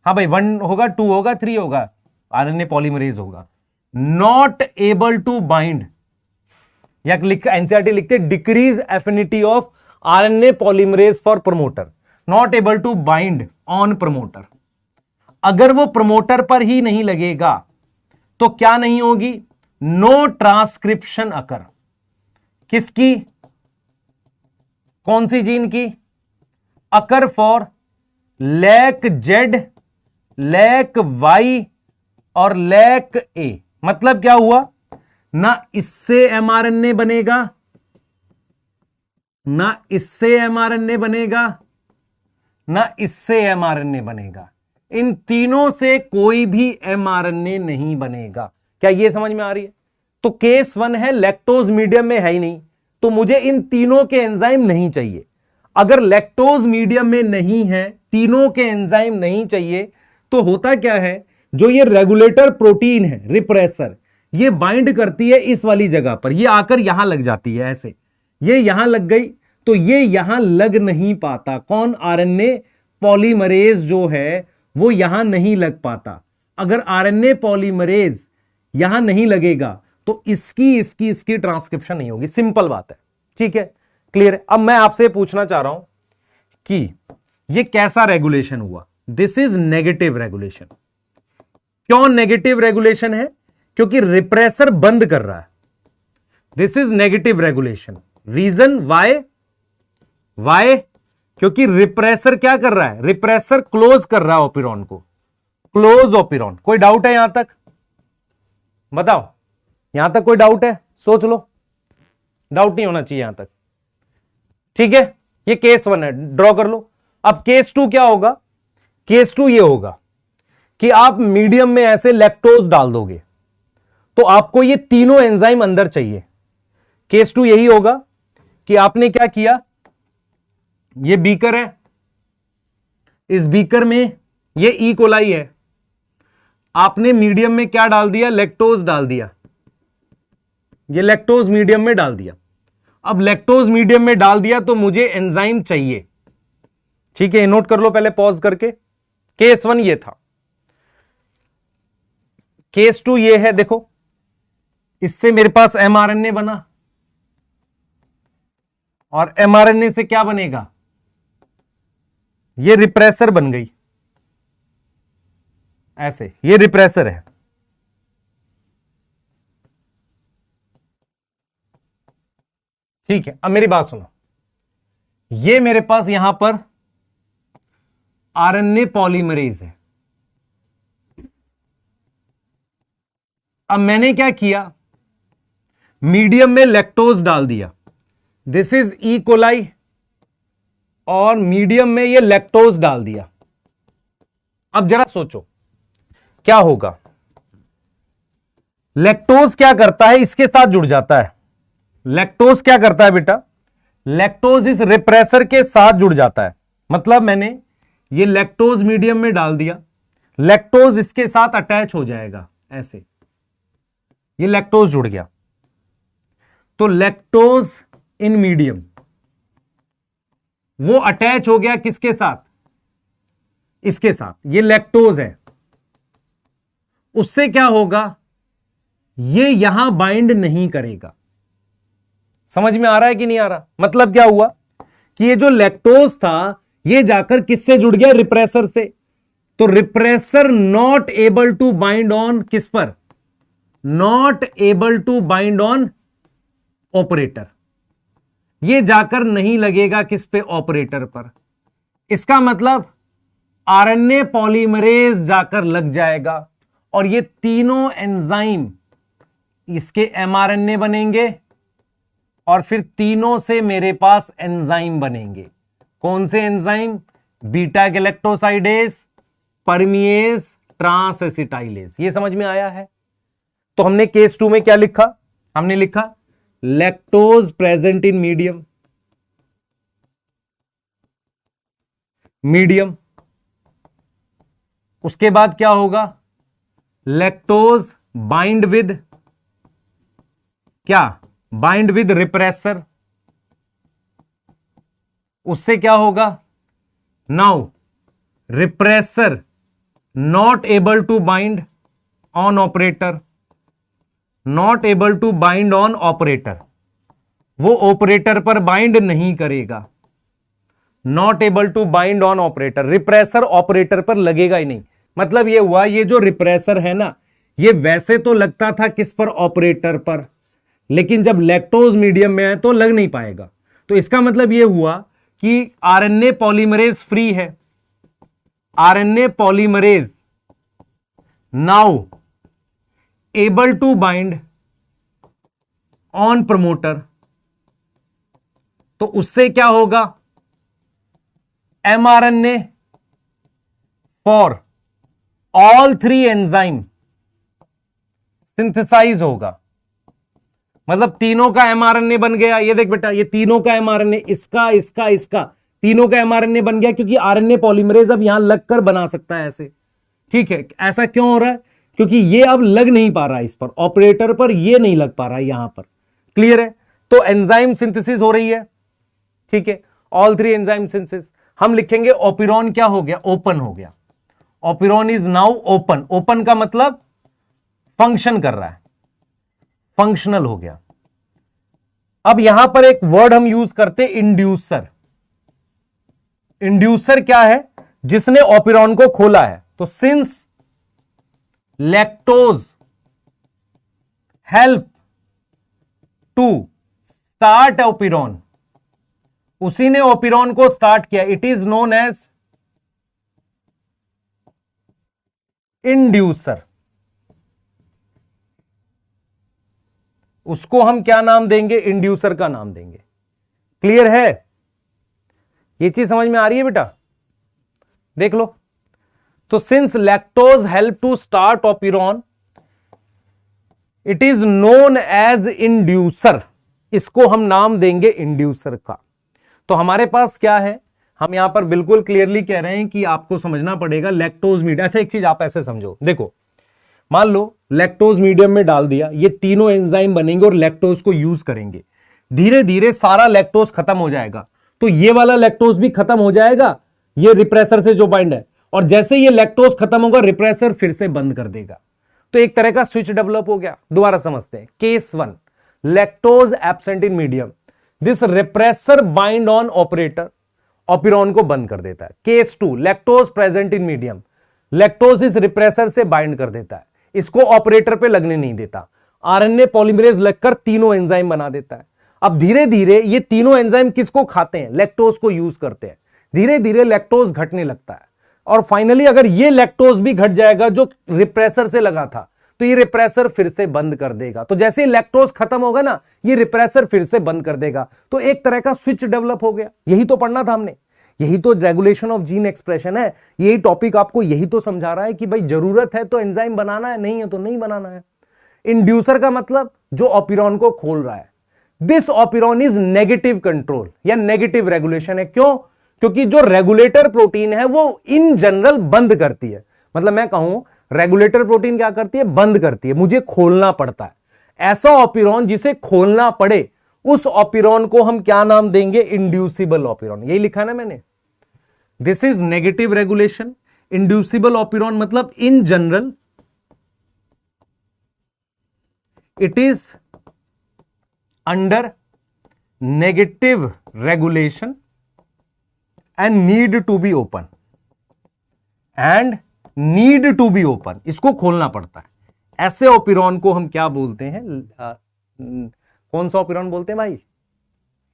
हाँ भाई 1 होगा, 2 होगा, 3 होगा, आरएनए पॉलीमरेज होगा, नॉट एबल टू बाइंड, या एनसीईआरटी लिखते decrease affinity of RNA polymerase for promoter, not able to bind on promoter. अगर वो प्रमोटर पर ही नहीं लगेगा तो क्या नहीं होगी, नो ट्रांसक्रिप्शन अकर, किसकी, कौन सी जीन की, occur for lac Z, lac Y और लैक ए। मतलब क्या हुआ, ना इससे एमआरएनए बनेगा, ना इससे एमआरएनए बनेगा, ना इससे एमआरएनए बनेगा, इन तीनों से कोई भी एमआरएनए नहीं बनेगा। क्या ये समझ में आ रही है। तो केस 1 है, लैक्टोज मीडियम में है ही नहीं, तो मुझे इन तीनों के एंजाइम नहीं चाहिए। अगर लैक्टोज मीडियम में नहीं है, तीनों के एंजाइम नहीं चाहिए, तो होता क्या है, जो ये रेगुलेटर प्रोटीन है रिप्रेसर, ये बाइंड करती है इस वाली जगह पर, ये आकर यहां लग जाती है, ऐसे ये यहां लग गई, तो ये यहां लग नहीं पाता। कौन, आरएनए पॉलीमरेज जो है वो यहां नहीं लग पाता। अगर आरएनए पॉलीमरेज यहां नहीं लगेगा तो इसकी ट्रांसक्रिप्शन नहीं होगी, सिंपल बात है, ठीक है, क्लियर है। अब मैं आपसे पूछना चाह रहा हूं कि ये कैसा रेगुलेशन हुआ, दिस इज नेगेटिव रेगुलेशन। क्यों नेगेटिव रेगुलेशन है, क्योंकि रिप्रेसर बंद कर रहा है, this is negative regulation. Reason why, why? क्योंकि रिप्रेसर क्या कर रहा है, रिप्रेसर क्लोज कर रहा है ओपिरॉन को, क्लोज ओपिरॉन। कोई डाउट है यहां तक? बताओ, यहां तक कोई डाउट है? सोच लो, डाउट नहीं होना चाहिए यहां तक। ठीक है, ये केस 1 है, ड्रॉ कर लो। अब केस 2 क्या होगा? केस 2 ये होगा कि आप मीडियम में ऐसे लैक्टोज डाल दोगे, तो आपको ये तीनों एंजाइम अंदर चाहिए। केस 2 यही होगा कि आपने क्या किया, ये बीकर है, इस बीकर में ये ई कोलाई है, आपने मीडियम में क्या डाल दिया, लैक्टोज डाल दिया, ये लैक्टोज मीडियम में डाल दिया। अब लैक्टोज मीडियम में डाल दिया तो मुझे एंजाइम चाहिए। ठीक है, नोट कर लो पहले पॉज करके। केस 1 ये था, केस 2 ये है। देखो, इससे मेरे पास एमआरएनए बना, और एमआरएनए से क्या बनेगा, ये रिप्रेसर बन गई, ऐसे, ये रिप्रेसर है। ठीक है, अब मेरी बात सुनो, ये मेरे पास यहां पर आरएनए पॉलीमरेज है। अब मैंने क्या किया, मीडियम में लैक्टोज डाल दिया, दिस इज ई कोलाई, और मीडियम में ये लैक्टोज डाल दिया। अब जरा सोचो क्या होगा, लैक्टोज क्या करता है, इसके साथ जुड़ जाता है। लैक्टोज क्या करता है बेटा, लैक्टोज इस रिप्रेसर के साथ जुड़ जाता है। मतलब मैंने ये लैक्टोज मीडियम में डाल दिया, लैक्टोज इसके साथ अटैच हो जाएगा, ऐसे, ये लैक्टोज जुड़ गया। तो लैक्टोज इन मीडियम, वो अटैच हो गया किसके साथ, इसके साथ, ये लैक्टोज है। उससे क्या होगा, ये यहां बाइंड नहीं करेगा। समझ में आ रहा है कि नहीं आ रहा? मतलब क्या हुआ कि ये जो लैक्टोज था, ये जाकर किससे जुड़ गया, रिप्रेसर से। तो repressor not able to bind on किस पर, not able to bind on operator. ये जाकर नहीं लगेगा किस पे, ऑपरेटर पर। इसका मतलब आरएनए पॉलीमरेज जाकर लग जाएगा, और ये तीनों एंजाइम इसके एमआरएनए बनेंगे, और फिर तीनों से मेरे पास एंजाइम बनेंगे। कौन से enzyme, beta galactosidase, permease, transacetylase. ये समझ में आया है? तो हमने केस 2 में क्या लिखा, हमने लिखा lactose present in medium, medium. उसके बाद क्या होगा, लैक्टोज बाइंड विद क्या, बाइंड विद रिप्रेसर। उससे क्या होगा, now repressor not able to bind on operator, not able to bind on operator, वो ऑपरेटर पर बाइंड नहीं करेगा। Not able to bind on operator, repressor operator पर लगेगा ही नहीं। मतलब ये हुआ, ये जो रिप्रेसर है ना, ये वैसे तो लगता था किस पर, ऑपरेटर पर, लेकिन जब लैक्टोज मीडियम में है तो लग नहीं पाएगा। तो इसका मतलब ये हुआ कि आरएनए पॉलीमरेज फ्री है, RNA polymerase now able to bind on promoter. तो उससे क्या होगा, mRNA for all 3 enzyme synthesise होगा। मतलब तीनों का एमआरएनए बन गया। ये देख बेटा, ये तीनों का एमआरएनए, इसका इसका इसका, तीनों का एमआरएनए बन गया, क्योंकि आरएनए पॉलीमरेज अब यहां लगकर बना सकता है ऐसे। ठीक है, ऐसा क्यों हो रहा है, क्योंकि ये अब लग नहीं पा रहा है इस पर, ऑपरेटर पर ये नहीं लग पा रहा है यहां पर। क्लियर है? तो एंजाइम सिंथेसिस हो रही है। ठीक है, ऑल 3 एंजाइम सिंथेसिस। हम लिखेंगे ओपिरॉन क्या हो गया, ओपन हो गया। ओपिरॉन इज नाउ ओपन। ओपन का मतलब फंक्शन कर रहा है, फंक्शनल हो गया। अब यहां पर एक वर्ड हम यूज करते, इंड्यूसर। इंड्यूसर क्या है, जिसने ओपिरॉन को खोला है। तो since lactose help to start operon, उसी ने ओपिरॉन को स्टार्ट किया, it is known as inducer. उसको हम क्या नाम देंगे? इंड्यूसर का नाम देंगे। क्लियर है? ये चीज समझ में आ रही है बेटा? देख लो, तो since lactose help to start operon, it is known as inducer. इसको हम नाम देंगे इंड्यूसर का। तो हमारे पास क्या है, हम यहां पर बिल्कुल क्लियरली कह रहे हैं कि आपको समझना पड़ेगा लैक्टोज मीडियम। अच्छा, एक चीज आप ऐसे समझो, देखो मान लो लैक्टोज मीडियम में डाल दिया, ये तीनों एंजाइम बनेंगे और लैक्टोज को यूज करेंगे। धीरे धीरे सारा लैक्टोज खत्म हो जाएगा, तो ये वाला लैक्टोज भी खत्म हो जाएगा, ये रिप्रेसर से जो बाइंड है, और जैसे ये लैक्टोज खत्म होगा रिप्रेसर फिर से बंद कर देगा। तो एक तरह का स्विच डेवलप हो गया। दोबारा समझते हैं। Case 1, lactose absent in medium, this repressor bind on operator, operon को बंद कर देता है। Case 2, lactose present in medium, lactose इस रिप्रेसर से बाइंड कर देता है, इसको ऑपरेटर पे लगने नहीं देता, आरएनए पॉलीमरेज लगकर तीनों एंजाइम बना देता है। अब धीरे धीरे ये तीनों एंजाइम किसको खाते हैं? लैक्टोज को यूज करते हैं। धीरे धीरे लैक्टोज घटने लगता है, और फाइनली अगर ये लैक्टोज भी घट जाएगा जो रिप्रेसर से लगा था, तो ये रिप्रेसर फिर से बंद कर देगा। तो जैसे ही लैक्टोज खत्म होगा ना, ये रिप्रेसर फिर से बंद कर देगा। तो एक तरह का स्विच डेवलप हो गया। यही तो पढ़ना था हमने, यही तो रेगुलेशन ऑफ जीन एक्सप्रेशन है। यही टॉपिक आपको यही तो समझा रहा है कि भाई जरूरत है तो एंजाइम बनाना है, नहीं है तो नहीं बनाना है। इंड्यूसर का मतलब जो ओपिरॉन को खोल रहा है। दिस ओपिरॉन इज नेगेटिव कंट्रोल या नेगेटिव रेगुलेशन है। क्यों? क्योंकि जो रेगुलेटर प्रोटीन है वो इन जनरल बंद करती है। मतलब मैं कहूं रेगुलेटर प्रोटीन क्या करती है? बंद करती है, मुझे खोलना पड़ता है। ऐसा ओपिरॉन जिसे खोलना पड़े, उस ओपिरॉन को हम क्या नाम देंगे? Inducible operon. यही लिखा है ना मैंने, this is negative regulation. Inducible operon मतलब in general it is under negative regulation and need to be open, and need to be open, इसको खोलना पड़ता है। ऐसे ओपिरॉन को हम क्या बोलते हैं? कौन सा ओपिरॉन बोलते हैं भाई?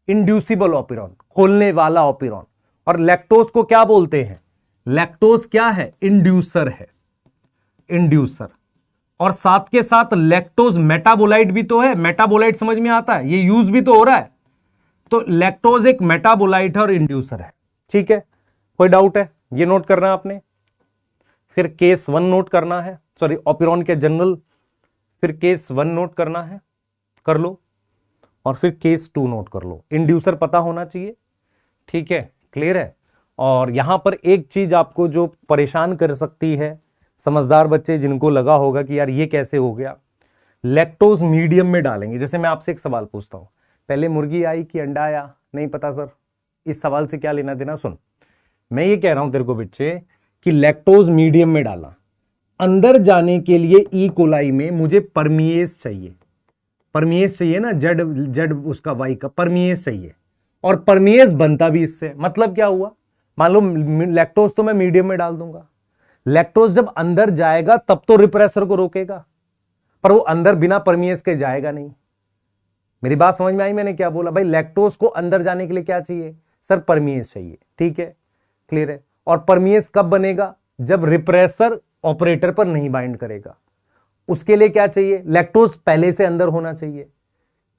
इंड्यूसिबल ओपिरॉन, खोलने वाला ओपिरॉन। और लैक्टोज को क्या बोलते हैं? लैक्टोज क्या है? इंड्यूसर है, इंड्यूसर। और साथ के साथ लैक्टोज मेटाबोलाइट भी तो है। मेटाबोलाइट समझ में आता है, ये यूज भी तो हो रहा है। तो लैक्टोज एक मेटाबोलाइट है और इंड्यूसर है। ठीक है, कोई डाउट है? ये नोट करना है आपने। फिर केस 1 नोट करना है, सॉरी ओपिरॉन के जनरल, फिर केस 1 नोट करना है, कर लो, और फिर केस 2 नोट कर लो। इंड्यूसर पता होना चाहिए। ठीक है, क्लियर है? और यहां पर एक चीज आपको जो परेशान कर सकती है, समझदार बच्चे जिनको लगा होगा कि यार ये कैसे हो गया, लैक्टोज मीडियम में डालेंगे। जैसे मैं आपसे एक सवाल पूछता हूं, पहले मुर्गी आई कि अंडा आया? नहीं पता सर। इस सवाल से क्या लेना देना? सुन, मैं ये कह रहा हूं तेरे को बच्चे कि लैक्टोज मीडियम में डाला, अंदर जाने के लिए ई कोलाई में मुझे परमिएज चाहिए। परमिएज चाहिए ना, जेड उसका वाई का परमिएज चाहिए, और परमिएज बनता भी इससे। मतलब क्या हुआ? मान लो लैक्टोज तो मैं मीडियम में डाल दूंगा, लैक्टोज जब अंदर जाएगा तब तो रिप्रेसर को रोकेगा, पर वो अंदर बिना परमिएज के जाएगा नहीं। मेरी बात समझ में आई? मैंने क्या बोला भाई? लैक्टोज को अंदर जाने के लिए क्या चाहिए सर? परमिएज चाहिए। ठीक है, क्लियर है? और परमिएज कब बनेगा? जब रिप्रेसर ऑपरेटर पर नहीं बाइंड करेगा। उसके लिए क्या चाहिए? लैक्टोज पहले से अंदर होना चाहिए।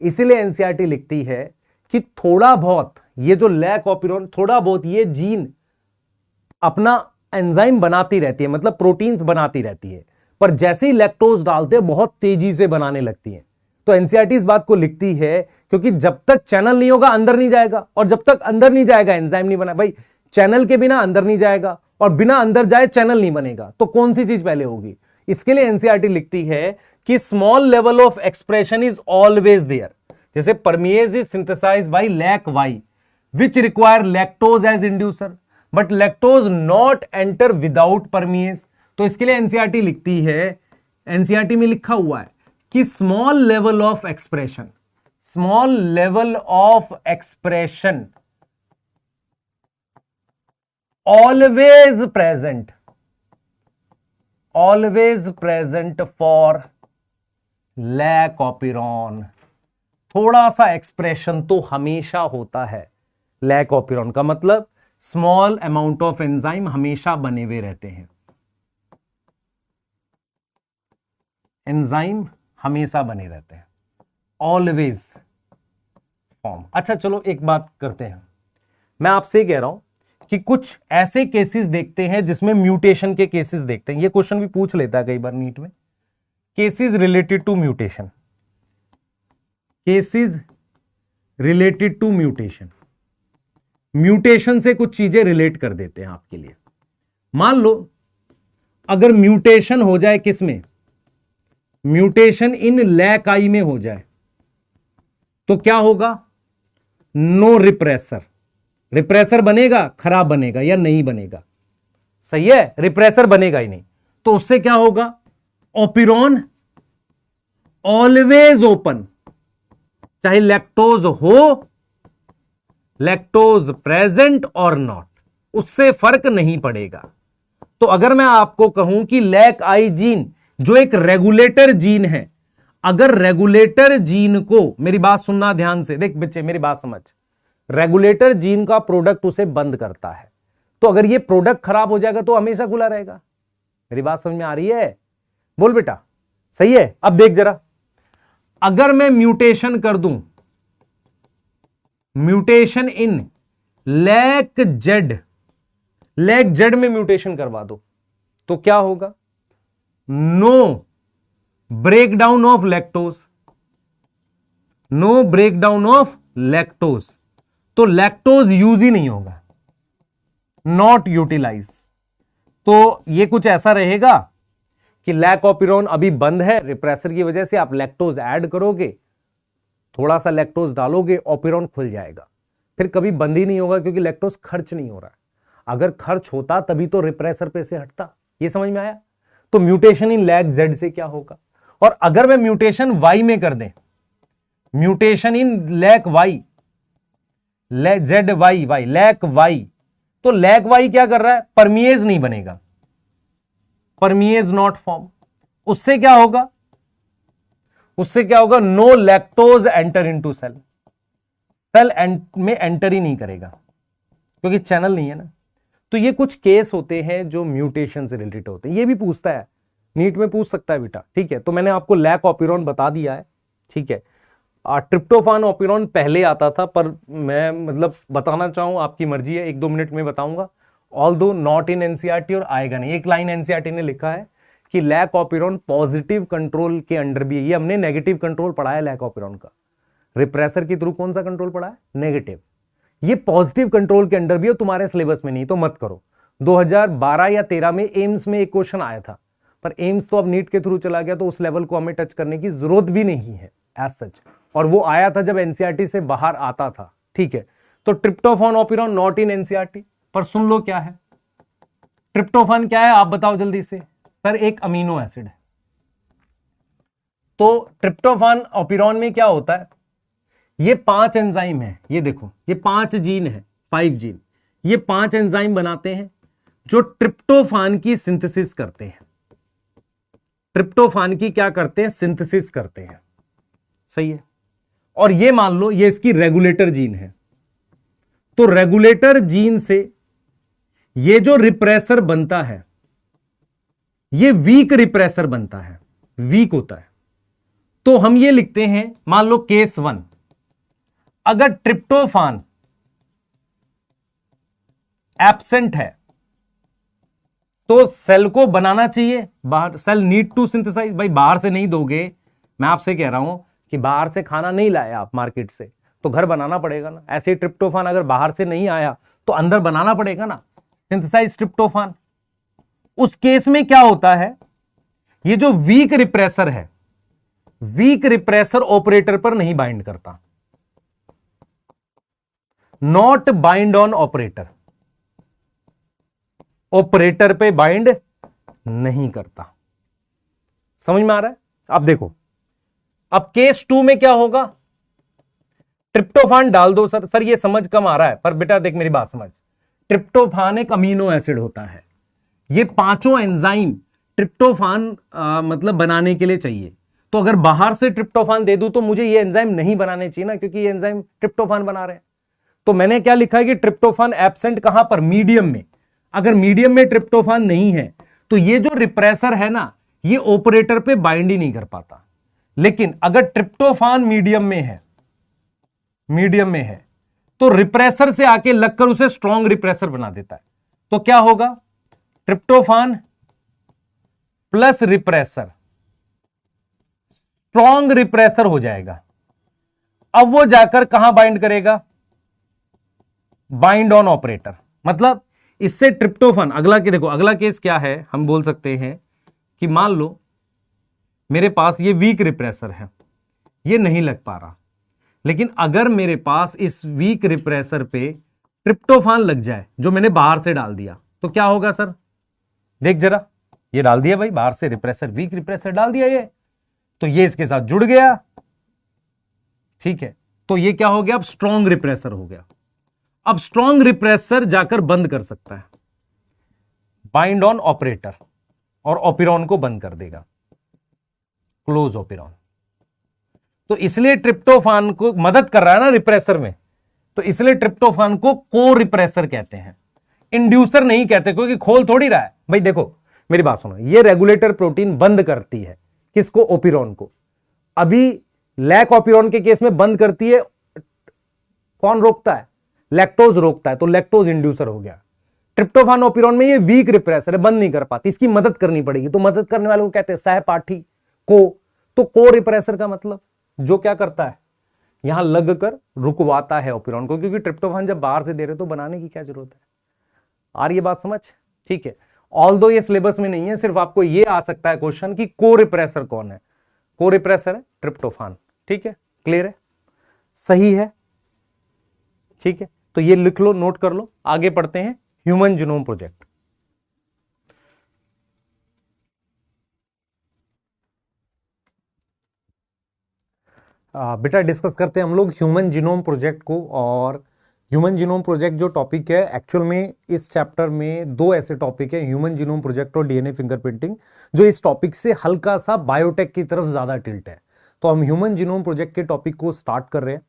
इसीलिए एनसीईआरटी लिखती है कि थोड़ा बहुत ये जो लैक ओपिरॉन, थोड़ा बहुत ये जीन अपना एंजाइम बनाती रहती है, मतलब प्रोटीन्स बनाती रहती है, पर जैसे ही लैक्टोज डालते हैं बहुत तेजी से बनाने लगती है। तो एनसीईआरटी इस बात को लिखती है क्योंकि जब तक चैनल नहीं होगा अंदर नहीं जाएगा, और जब तक अंदर नहीं जाएगा एंजाइम नहीं बना। भाई चैनल के बिना अंदर नहीं जाएगा, और बिना अंदर जाए चैनल नहीं बनेगा, तो कौन सी चीज पहले होगी? इसके लिए एनसीईआरटी लिखती है कि small level of expression is always there. जैसे permease is synthesized by lac Y which require lactose as inducer, but lactose not enter without permease. तो इसके लिए एनसीईआरटी लिखती है, एनसीईआरटी में लिखा हुआ है कि small level of expression, small level of expression always present for lack operon। थोड़ा सा एक्सप्रेशन तो हमेशा होता है लैक ऑपिरॉन का मतलब स्मॉल अमाउंट ऑफ एंजाइम हमेशा बने हुए रहते हैं, एंजाइम हमेशा बने रहते हैं, ऑलवेज फॉर्म। अच्छा चलो एक बात करते हैं, मैं आपसे कह रहा हूं कि कुछ ऐसे केसेस देखते हैं जिसमें म्यूटेशन के केसेस देखते हैं, ये क्वेश्चन भी पूछ लेता है कई बार नीट में, cases related to mutation, cases related to mutation, mutation से कुछ चीजें रिलेट कर देते हैं आपके लिए। मान लो अगर म्यूटेशन हो जाए किसमें, म्यूटेशन इन लैक आई में हो जाए तो क्या होगा, नो रिप्रेसर, रिप्रेसर बनेगा, खराब बनेगा या नहीं बनेगा, सही है, रिप्रेसर बनेगा ही नहीं, तो उससे क्या होगा, ऑपिरॉन ऑलवेज ओपन, चाहे लैक्टोज हो, लैक्टोज प्रेजेंट और नॉट, उससे फर्क नहीं पड़ेगा। तो अगर मैं आपको कहूं कि लैक आई जीन जो एक रेगुलेटर जीन है, अगर रेगुलेटर जीन को, मेरी बात सुनना ध्यान से, देख बच्चे मेरी बात समझ, रेगुलेटर जीन का प्रोडक्ट उसे बंद करता है, तो अगर ये प्रोडक्ट खराब हो जाएगा तो हमेशा खुला रहेगा। मेरी बात समझ में आ रही है, बोल बेटा, सही है। अब देख जरा, अगर मैं म्यूटेशन कर दूं, mutation in lac Z, lac Z में म्यूटेशन करवा दो तो क्या होगा, no breakdown of lactose, no breakdown of lactose, तो लैक्टोज यूज ही नहीं होगा, नॉट यूटिलाइज। तो ये कुछ ऐसा रहेगा कि लैक ऑपिरॉन अभी बंद है, रिप्रेसर की वजह से आप लैक्टोज ऐड करोगे, थोड़ा सा लैक्टोज डालोगे, ऑपिरॉन खुल जाएगा, फिर कभी बंद ही नहीं होगा क्योंकि लैक्टोज खर्च नहीं हो रहा है। अगर खर्च होता तभी तो रिप्रेसर पे से हटता, ये समझ में आया। तो म्यूटेशन इन लैक जेड से क्या होगा, और अगर मैं म्यूटेशन वाई में कर दें, mutation in lac Y, Z Y Y, lac Y, तो लैक वाई क्या कर रहा है, परमिएज नहीं बनेगा, परमिएज नॉट फॉर्म, उससे क्या होगा, उससे क्या होगा, no lactose enter into cell, cell में एंटर ही नहीं करेगा क्योंकि चैनल नहीं है ना। तो ये कुछ केस होते हैं जो म्यूटेशन से रिलेटेड होते हैं, ये भी पूछता है, नीट में पूछ सकता है बेटा, ठीक है। तो मैंने आपको लैक ऑपिरॉन बता दिया है, ठीक है। ट्रिप्टोफान ऑपिरॉन पहले आता था, पर मैं मतलब बताना चाहूं, आपकी मर्जी है, 1-2 मिनट में बताऊंगा, ऑल्दो नॉट इन एनसीईआरटी, और आएगा नहीं। एक लाइन एनसीईआरटी ने लिखा है कि लैक ऑपिरॉन पॉजिटिव कंट्रोल के अंडर भी है, ये हमने नेगेटिव कंट्रोल पढ़ा है लैक ऑपिरॉन का, रिप्रेसर के थ्रू कौन सा कंट्रोल पढ़ा है, नेगेटिव, ये पॉजिटिव कंट्रोल के अंडर भी है, तुम्हारे सिलेबस में नहीं तो मत करो। 2012 या 13 में एम्स में एक क्वेश्चन आया था, पर एम्स तो अब नीट के थ्रू चला गया, तो उस लेवल को हमें टच करने की जरूरत भी नहीं है एज सच, और वो आया था जब एनसीईआरटी से बाहर आता था, ठीक है। तो ट्रिप्टोफान ऑपिरॉन नॉट इन एनसीईआरटी, पर सुन लो क्या है, ट्रिप्टोफान क्या है आप बताओ जल्दी से, सर एक अमीनो एसिड है। तो ट्रिप्टोफान ऑपिरॉन में क्या होता है, ये 5 एंजाइम है, ये देखो ये 5 जीन है, 5 जीन, ये 5 एंजाइम बनाते हैं जो ट्रिप्टोफान की सिंथेसिस करते हैं, ट्रिप्टोफान की क्या करते हैं, सिंथेसिस करते हैं, सही है। और ये मान लो ये इसकी रेगुलेटर जीन है, तो रेगुलेटर जीन से ये जो रिप्रेसर बनता है, ये वीक रिप्रेसर बनता है, वीक होता है। तो हम ये लिखते हैं, मान लो केस 1, अगर ट्रिप्टोफान एब्सेंट है तो सेल को बनाना चाहिए बाहर, सेल नीड टू सिंथेसाइज, भाई बाहर से नहीं दोगे, मैं आपसे कह रहा हूं कि बाहर से खाना नहीं लाया आप मार्केट से, तो घर बनाना पड़ेगा ना। ऐसे ही ट्रिप्टोफान अगर बाहर से नहीं आया तो अंदर बनाना पड़ेगा ना, सिंथेसाइज ट्रिप्टोफान। उस केस में क्या होता है, ये जो वीक रिप्रेसर है, वीक रिप्रेसर ऑपरेटर पर नहीं बाइंड करता, not bind on operator, operator पे बाइंड नहीं करता, समझ में आ रहा है। अब देखो, अब केस 2 में क्या होगा, ट्रिप्टोफान डाल दो, सर ये समझ कम आ रहा है, पर बेटा देख मेरी बात समझ, ट्रिप्टोफान एक अमीनो एसिड होता है, ये 5 एंजाइम ट्रिप्टोफान मतलब बनाने के लिए चाहिए। तो अगर बाहर से ट्रिप्टोफान दे दूं तो मुझे ये एंजाइम नहीं बनाने चाहिए ना, क्योंकि ये एंजाइम ट्रिप्टोफान बना रहे हैं। तो मैंने क्या लिखा है कि ट्रिप्टोफान एब्सेंट कहां पर, मीडियम में। अगर मीडियम में ट्रिप्टोफान नहीं है तो ये जो रिप्रेसर है ना, ये ऑपरेटर पे बाइंड ही नहीं कर पाता। लेकिन अगर ट्रिप्टोफान मीडियम में है, मीडियम में है, तो रिप्रेसर से आके लगकर उसे स्ट्रॉन्ग रिप्रेसर बना देता है। तो क्या होगा, tryptophan plus repressor strong repressor हो जाएगा। अब वो जाकर कहां बाइंड करेगा, बाइंड ऑन ऑपरेटर। मतलब इससे ट्रिप्टोफान, अगला के देखो, अगला केस क्या है, हम बोल सकते हैं कि मान लो मेरे पास ये वीक रिप्रेसर है, ये नहीं लग पा रहा, लेकिन अगर मेरे पास इस वीक रिप्रेसर पे ट्रिप्टोफान लग जाए जो मैंने बाहर से डाल दिया, तो क्या होगा सर, देख जरा, ये डाल दिया भाई बाहर से रिप्रेसर, वीक रिप्रेसर डाल दिया ये, तो ये इसके साथ जुड़ गया, ठीक है। तो ये क्या हो गया, अब स्ट्रॉन्ग रिप्रेसर हो गया। अब स्ट्रॉन्ग रिप्रेसर जाकर बंद कर सकता है, बाइंड ऑन ऑपरेटर, और ऑपिरॉन को बंद कर देगा, क्लोज ऑपिरॉन। तो इसलिए ट्रिप्टोफान को मदद कर रहा है ना रिप्रेसर में, तो इसलिए ट्रिप्टोफान को को रिप्रेसर कहते हैं, इंड्यूसर नहीं कहते, क्योंकि खोल थोड़ी रहा है भाई। देखो मेरी बात सुनो, ये रेगुलेटर प्रोटीन बंद करती है किसको, ओपिरॉन को। अभी लैक ऑपिरॉन के केस में बंद करती है, कौन रोकता है, लैक्टोज रोकता है, तो लैक्टोज इंड्यूसर हो गया। ट्रिप्टोफान ऑपिरॉन में ये वीक रिप्रेसर है, बंद नहीं कर पाती, इसकी मदद करनी पड़ेगी। तो मदद करने वाले को कहते हैं सहपाठी को। तो को रिप्रेसर का मतलब जो क्या करता है, यहां लगकर रुकवाता है ऑपिरॉन को, क्योंकि ट्रिप्टोफान जब बाहर से दे रहे तो बनाने की क्या जरूरत है। आ रही है बात समझ, ठीक है। ऑल्दो ये सिलेबस में नहीं है, सिर्फ आपको ये आ सकता है क्वेश्चन कि को रिप्रेसर कौन है। को रिप्रेसर है ट्रिप्टोफान, ठीक है, क्लियर है, सही है, ठीक है। तो ये लिख लो, नोट कर लो। आगे पढ़ते हैं, ह्यूमन जीनोम प्रोजेक्ट। बेटा डिस्कस करते हैं हम लोग ह्यूमन जीनोम प्रोजेक्ट को। और ह्यूमन जीनोम प्रोजेक्ट जो टॉपिक है, एक्चुअल में इस चैप्टर में दो ऐसे टॉपिक है, ह्यूमन जीनोम प्रोजेक्ट और डीएनए फिंगरप्रिंटिंग, जो इस टॉपिक से हल्का सा बायोटेक की तरफ ज्यादा टिल्ट है। तो हम ह्यूमन जीनोम प्रोजेक्ट के टॉपिक को स्टार्ट कर रहे हैं,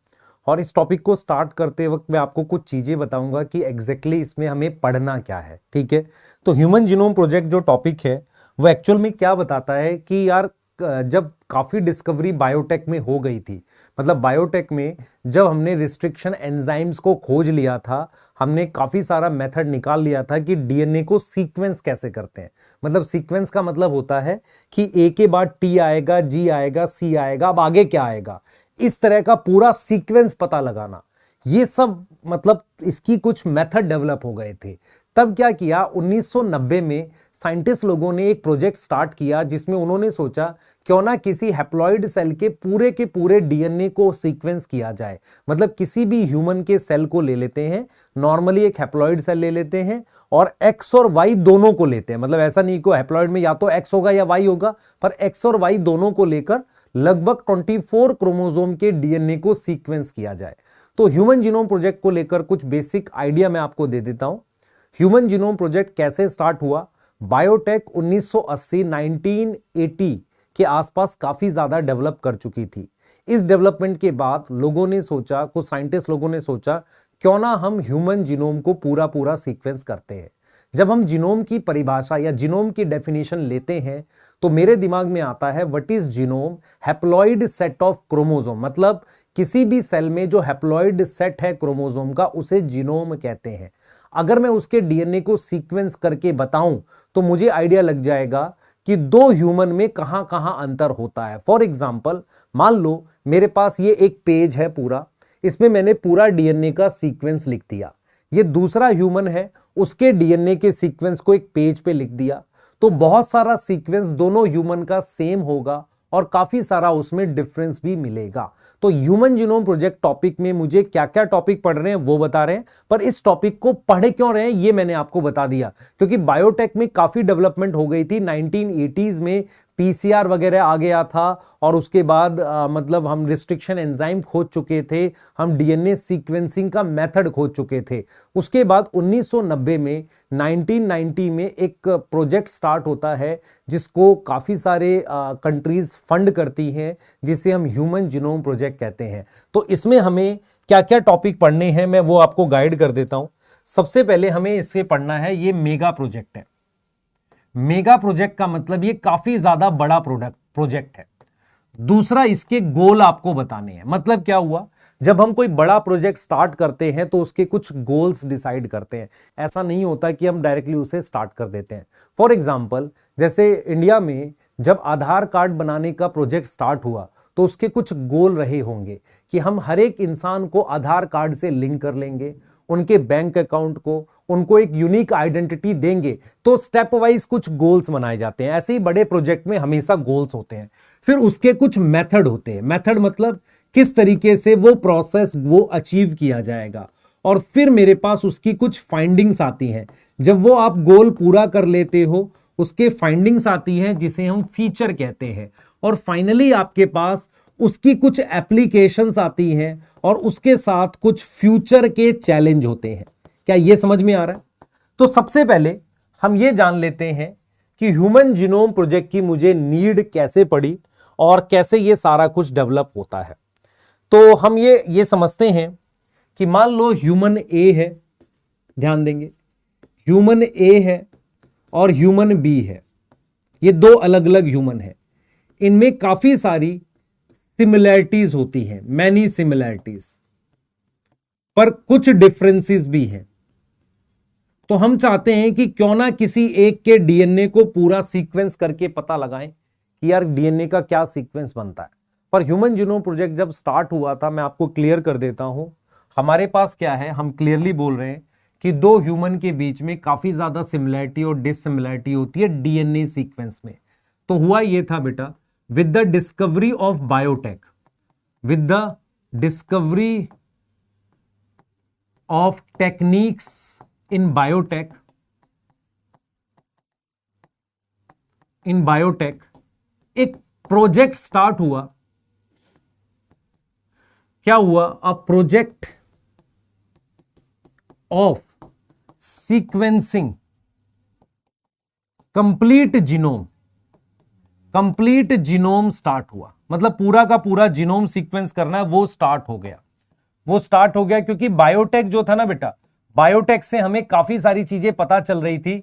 और इस टॉपिक को स्टार्ट करते वक्त मैं आपको कुछ चीजें बताऊंगा कि एग्जैक्टली इसमें हमें पढ़ना क्या है, ठीक है। तो ह्यूमन जीनोम प्रोजेक्ट जो टॉपिक है वो एक्चुअल में क्या बताता है कि यार, जब काफी डिस्कवरी बायोटेक में हो गई थी, मतलब बायोटेक में जब हमने रिस्ट्रिक्शन एंजाइम्स को खोज लिया था, हमने काफी सारा मेथड निकाल लिया था कि डीएनए को सीक्वेंस कैसे करते हैं। मतलब सीक्वेंस का मतलब होता है कि ए के बाद टी आएगा, जी आएगा, सी आएगा, अब आगे क्या आएगा, इस तरह का पूरा सीक्वेंस पता लगाना। ये सब मतलब इसकी कुछ मेथड डेवलप हो गए थे। तब क्या किया, 1990 में साइंटिस्ट लोगों ने एक प्रोजेक्ट स्टार्ट किया, जिसमें उन्होंने सोचा क्यों ना किसी हैप्लॉइड सेल के पूरे डीएनए को सीक्वेंस किया जाए। मतलब किसी भी ह्यूमन के सेल को ले लेते हैं, नॉर्मली एक हैप्लॉइड सेल ले लेते हैं, और एक्स और वाई दोनों को लेते हैं। मतलब ऐसा नहीं को हैप्लॉइड में या तो एक्स होगा या वाई होगा, पर एक्स और वाई दोनों को लेकर लगभग 24 क्रोमोसोम के डीएनए को सीक्वेंस किया जाए। तो ह्यूमन जीनोम प्रोजेक्ट को लेकर कुछ बेसिक आइडिया मैं आपको दे देता हूं। ह्यूमन जीनोम प्रोजेक्ट कैसे स्टार्ट हुआ, बायोटेक 1980 1980 के आसपास काफी ज्यादा डेवलप कर चुकी थी। इस डेवलपमेंट के बाद लोगों ने सोचा, कुछ साइंटिस्ट लोगों ने सोचा क्यों ना हम ह्यूमन जीनोम को पूरा सीक्वेंस करते हैं। जब हम जीनोम की परिभाषा या जीनोम की डेफिनेशन लेते हैं तो मेरे दिमाग में आता है what is genome, haploid set of chromosome. मतलब किसी भी सेल में जो हैप्लॉइड सेट है क्रोमोसोम का, उसे जीनोम कहते हैं। अगर मैं उसके डीएनए को सीक्वेंस करके बताऊं तो मुझे आइडिया लग जाएगा कि दो ह्यूमन में कहां कहां अंतर होता है। फॉर एग्जाम्पल, मान लो मेरे पास ये एक पेज है पूरा, इसमें मैंने पूरा डीएनए का सीक्वेंस लिख दिया। ये दूसरा ह्यूमन है, उसके डीएनए के सीक्वेंस को एक पेज पे लिख दिया, तो बहुत सारा सीक्वेंस दोनों ह्यूमन का सेम होगा और काफी सारा उसमें डिफरेंस भी मिलेगा। तो ह्यूमन जीनोम प्रोजेक्ट टॉपिक में मुझे क्या क्या टॉपिक पढ़ रहे हैं वो बता रहे हैं, पर इस टॉपिक को पढ़े क्यों रहे हैं ये मैंने आपको बता दिया, क्योंकि बायोटेक में काफी डेवलपमेंट हो गई थी। 1980s में पीसीआर वगैरह आ गया था, और उसके बाद मतलब हम रिस्ट्रिक्शन एंजाइम खोज चुके थे, हम डीएनए सीक्वेंसिंग का मेथड खोज चुके थे। उसके बाद 1990 में 1990 में एक प्रोजेक्ट स्टार्ट होता है जिसको काफी सारे कंट्रीज फंड करती हैं, जिसे हम ह्यूमन जीनोम प्रोजेक्ट कहते हैं। तो इसमें हमें क्या क्या टॉपिक पढ़ने हैं मैं वो आपको गाइड कर देता हूं। सबसे पहले हमें इससे पढ़ना है, ये मेगा प्रोजेक्ट है। मेगा प्रोजेक्ट का मतलब ये काफी ज्यादा बड़ा प्रोजेक्ट है। दूसरा, इसके गोल आपको बताने हैं। मतलब क्या हुआ, जब हम कोई बड़ा प्रोजेक्ट स्टार्ट करते हैं तो उसके कुछ गोल्स डिसाइड करते हैं। ऐसा नहीं होता कि हम डायरेक्टली उसे स्टार्ट कर देते हैं। फॉर एग्जांपल, जैसे इंडिया में जब आधार कार्ड बनाने का प्रोजेक्ट स्टार्ट हुआ तो उसके कुछ गोल रहे होंगे कि हम हर एक इंसान को आधार कार्ड से लिंक कर लेंगे, उनके बैंक अकाउंट को, उनको एक यूनिक आइडेंटिटी देंगे। तो स्टेप वाइज कुछ गोल्स बनाए जाते हैं। ऐसे ही बड़े प्रोजेक्ट में हमेशा गोल्स होते हैं। फिर उसके कुछ मेथड होते हैं। मेथड मतलब किस तरीके से वो प्रोसेस वो अचीव किया जाएगा। और फिर मेरे पास उसकी कुछ फाइंडिंग्स आती हैं। जब वो आप गोल पूरा कर लेते हो, उसके फाइंडिंग्स आती हैं जिसे हम फीचर कहते हैं। और फाइनली आपके पास उसकी कुछ एप्लीकेशंस आती हैं और उसके साथ कुछ फ्यूचर के चैलेंज होते हैं। क्या ये समझ में आ रहा है? तो सबसे पहले हम ये जान लेते हैं कि ह्यूमन जीनोम प्रोजेक्ट की मुझे नीड कैसे पड़ी और कैसे ये सारा कुछ डेवलप होता है। तो हम ये समझते हैं कि मान लो ह्यूमन ए है, ध्यान देंगे, ह्यूमन ए है और ह्यूमन बी है। ये दो अलग अलग ह्यूमन है। इनमें काफी सारी सिमिलैरिटीज होती हैं, मैनी सिमिलैरिटीज, पर कुछ डिफरेंसेस भी हैं। तो हम चाहते हैं कि क्यों ना किसी एक के डीएनए को पूरा सीक्वेंस करके पता लगाएं कि यार डीएनए का क्या सीक्वेंस बनता है। पर ह्यूमन जीनोम प्रोजेक्ट जब स्टार्ट हुआ था, मैं आपको क्लियर कर देता हूं, हमारे पास क्या है, हम क्लियरली बोल रहे हैं कि दो ह्यूमन के बीच में काफी ज्यादा सिमिलैरिटी और डिससिमिलैरिटी होती है डीएनए सीक्वेंस में। तो हुआ ये था बेटा, with the discovery of biotech, with the discovery of techniques in biotech, एक प्रोजेक्ट स्टार्ट हुआ। क्या हुआ? A project of sequencing complete genome start हुआ। मतलब पूरा का पूरा जीनोम सीक्वेंस करना है, वो स्टार्ट हो गया क्योंकि बायोटेक जो था ना बेटा, बायोटेक से हमें काफी सारी चीजें पता चल रही थी।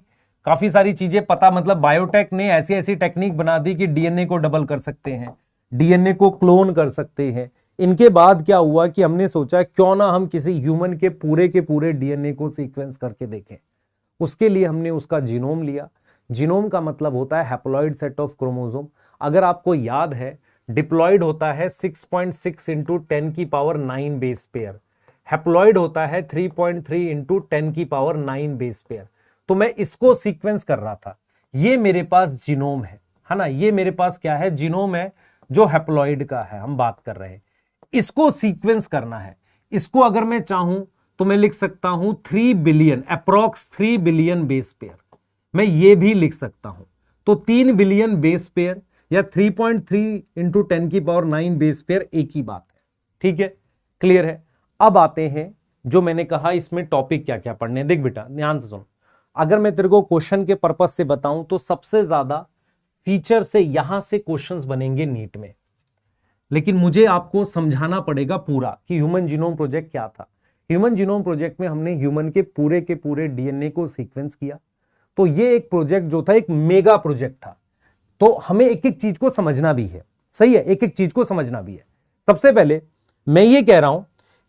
काफी सारी चीजें पता, मतलब बायोटेक ने ऐसी ऐसी टेक्निक बना दी कि डीएनए को डबल कर सकते हैं, डीएनए को क्लोन कर सकते हैं। इनके बाद क्या हुआ कि हमने सोचा क्यों ना हम किसी ह्यूमन के पूरे डीएनए को सीक्वेंस करके देखें। उसके लिए हमने उसका जीनोम लिया। जीनोम का मतलब होता है हैप्लॉइड सेट ऑफ क्रोमोसोम। अगर आपको याद है, डिप्लॉइड होता है 6.6 इंटू 10 की पावर 9 बेस पेयर, हैप्लॉइड होता है 3.3 इंटू 10 की पावर 9 बेस पेयर। तो मैं इसको सीक्वेंस कर रहा था। ये मेरे पास जीनोम है ना, ये मेरे पास क्या है, जीनोम है जो हैप्लॉइड का है, हम बात कर रहे हैं। इसको सीक्वेंस करना है। इसको अगर मैं चाहूं तो मैं लिख सकता हूं 3 billion, approx 3 billion base pair, मैं ये भी लिख सकता हूं। तो 3 बिलियन बेस पेयर या 3.3 इंटू 10 की पावर 9 बेस पेयर एक ही बात है। ठीक है, क्लियर है। अब आते हैं जो मैंने कहा इसमें टॉपिक क्या क्या पढ़ने। देख बेटा ध्यान से सुन, अगर मैं तेरे को क्वेश्चन के पर्पज से बताऊं तो सबसे ज्यादा फीचर से यहां से क्वेश्चंस बनेंगे नीट में। लेकिन मुझे आपको समझाना पड़ेगा पूरा कि ह्यूमन जीनोम प्रोजेक्ट क्या था। ह्यूमन जीनोम प्रोजेक्ट में हमने ह्यूमन के पूरे डीएनए को सीक्वेंस किया। तो ये एक प्रोजेक्ट जो था, एक मेगा प्रोजेक्ट था। तो हमें एक एक चीज को समझना भी है, सही है, एक एक चीज को समझना भी है। सबसे पहले मैं ये कह रहा हूं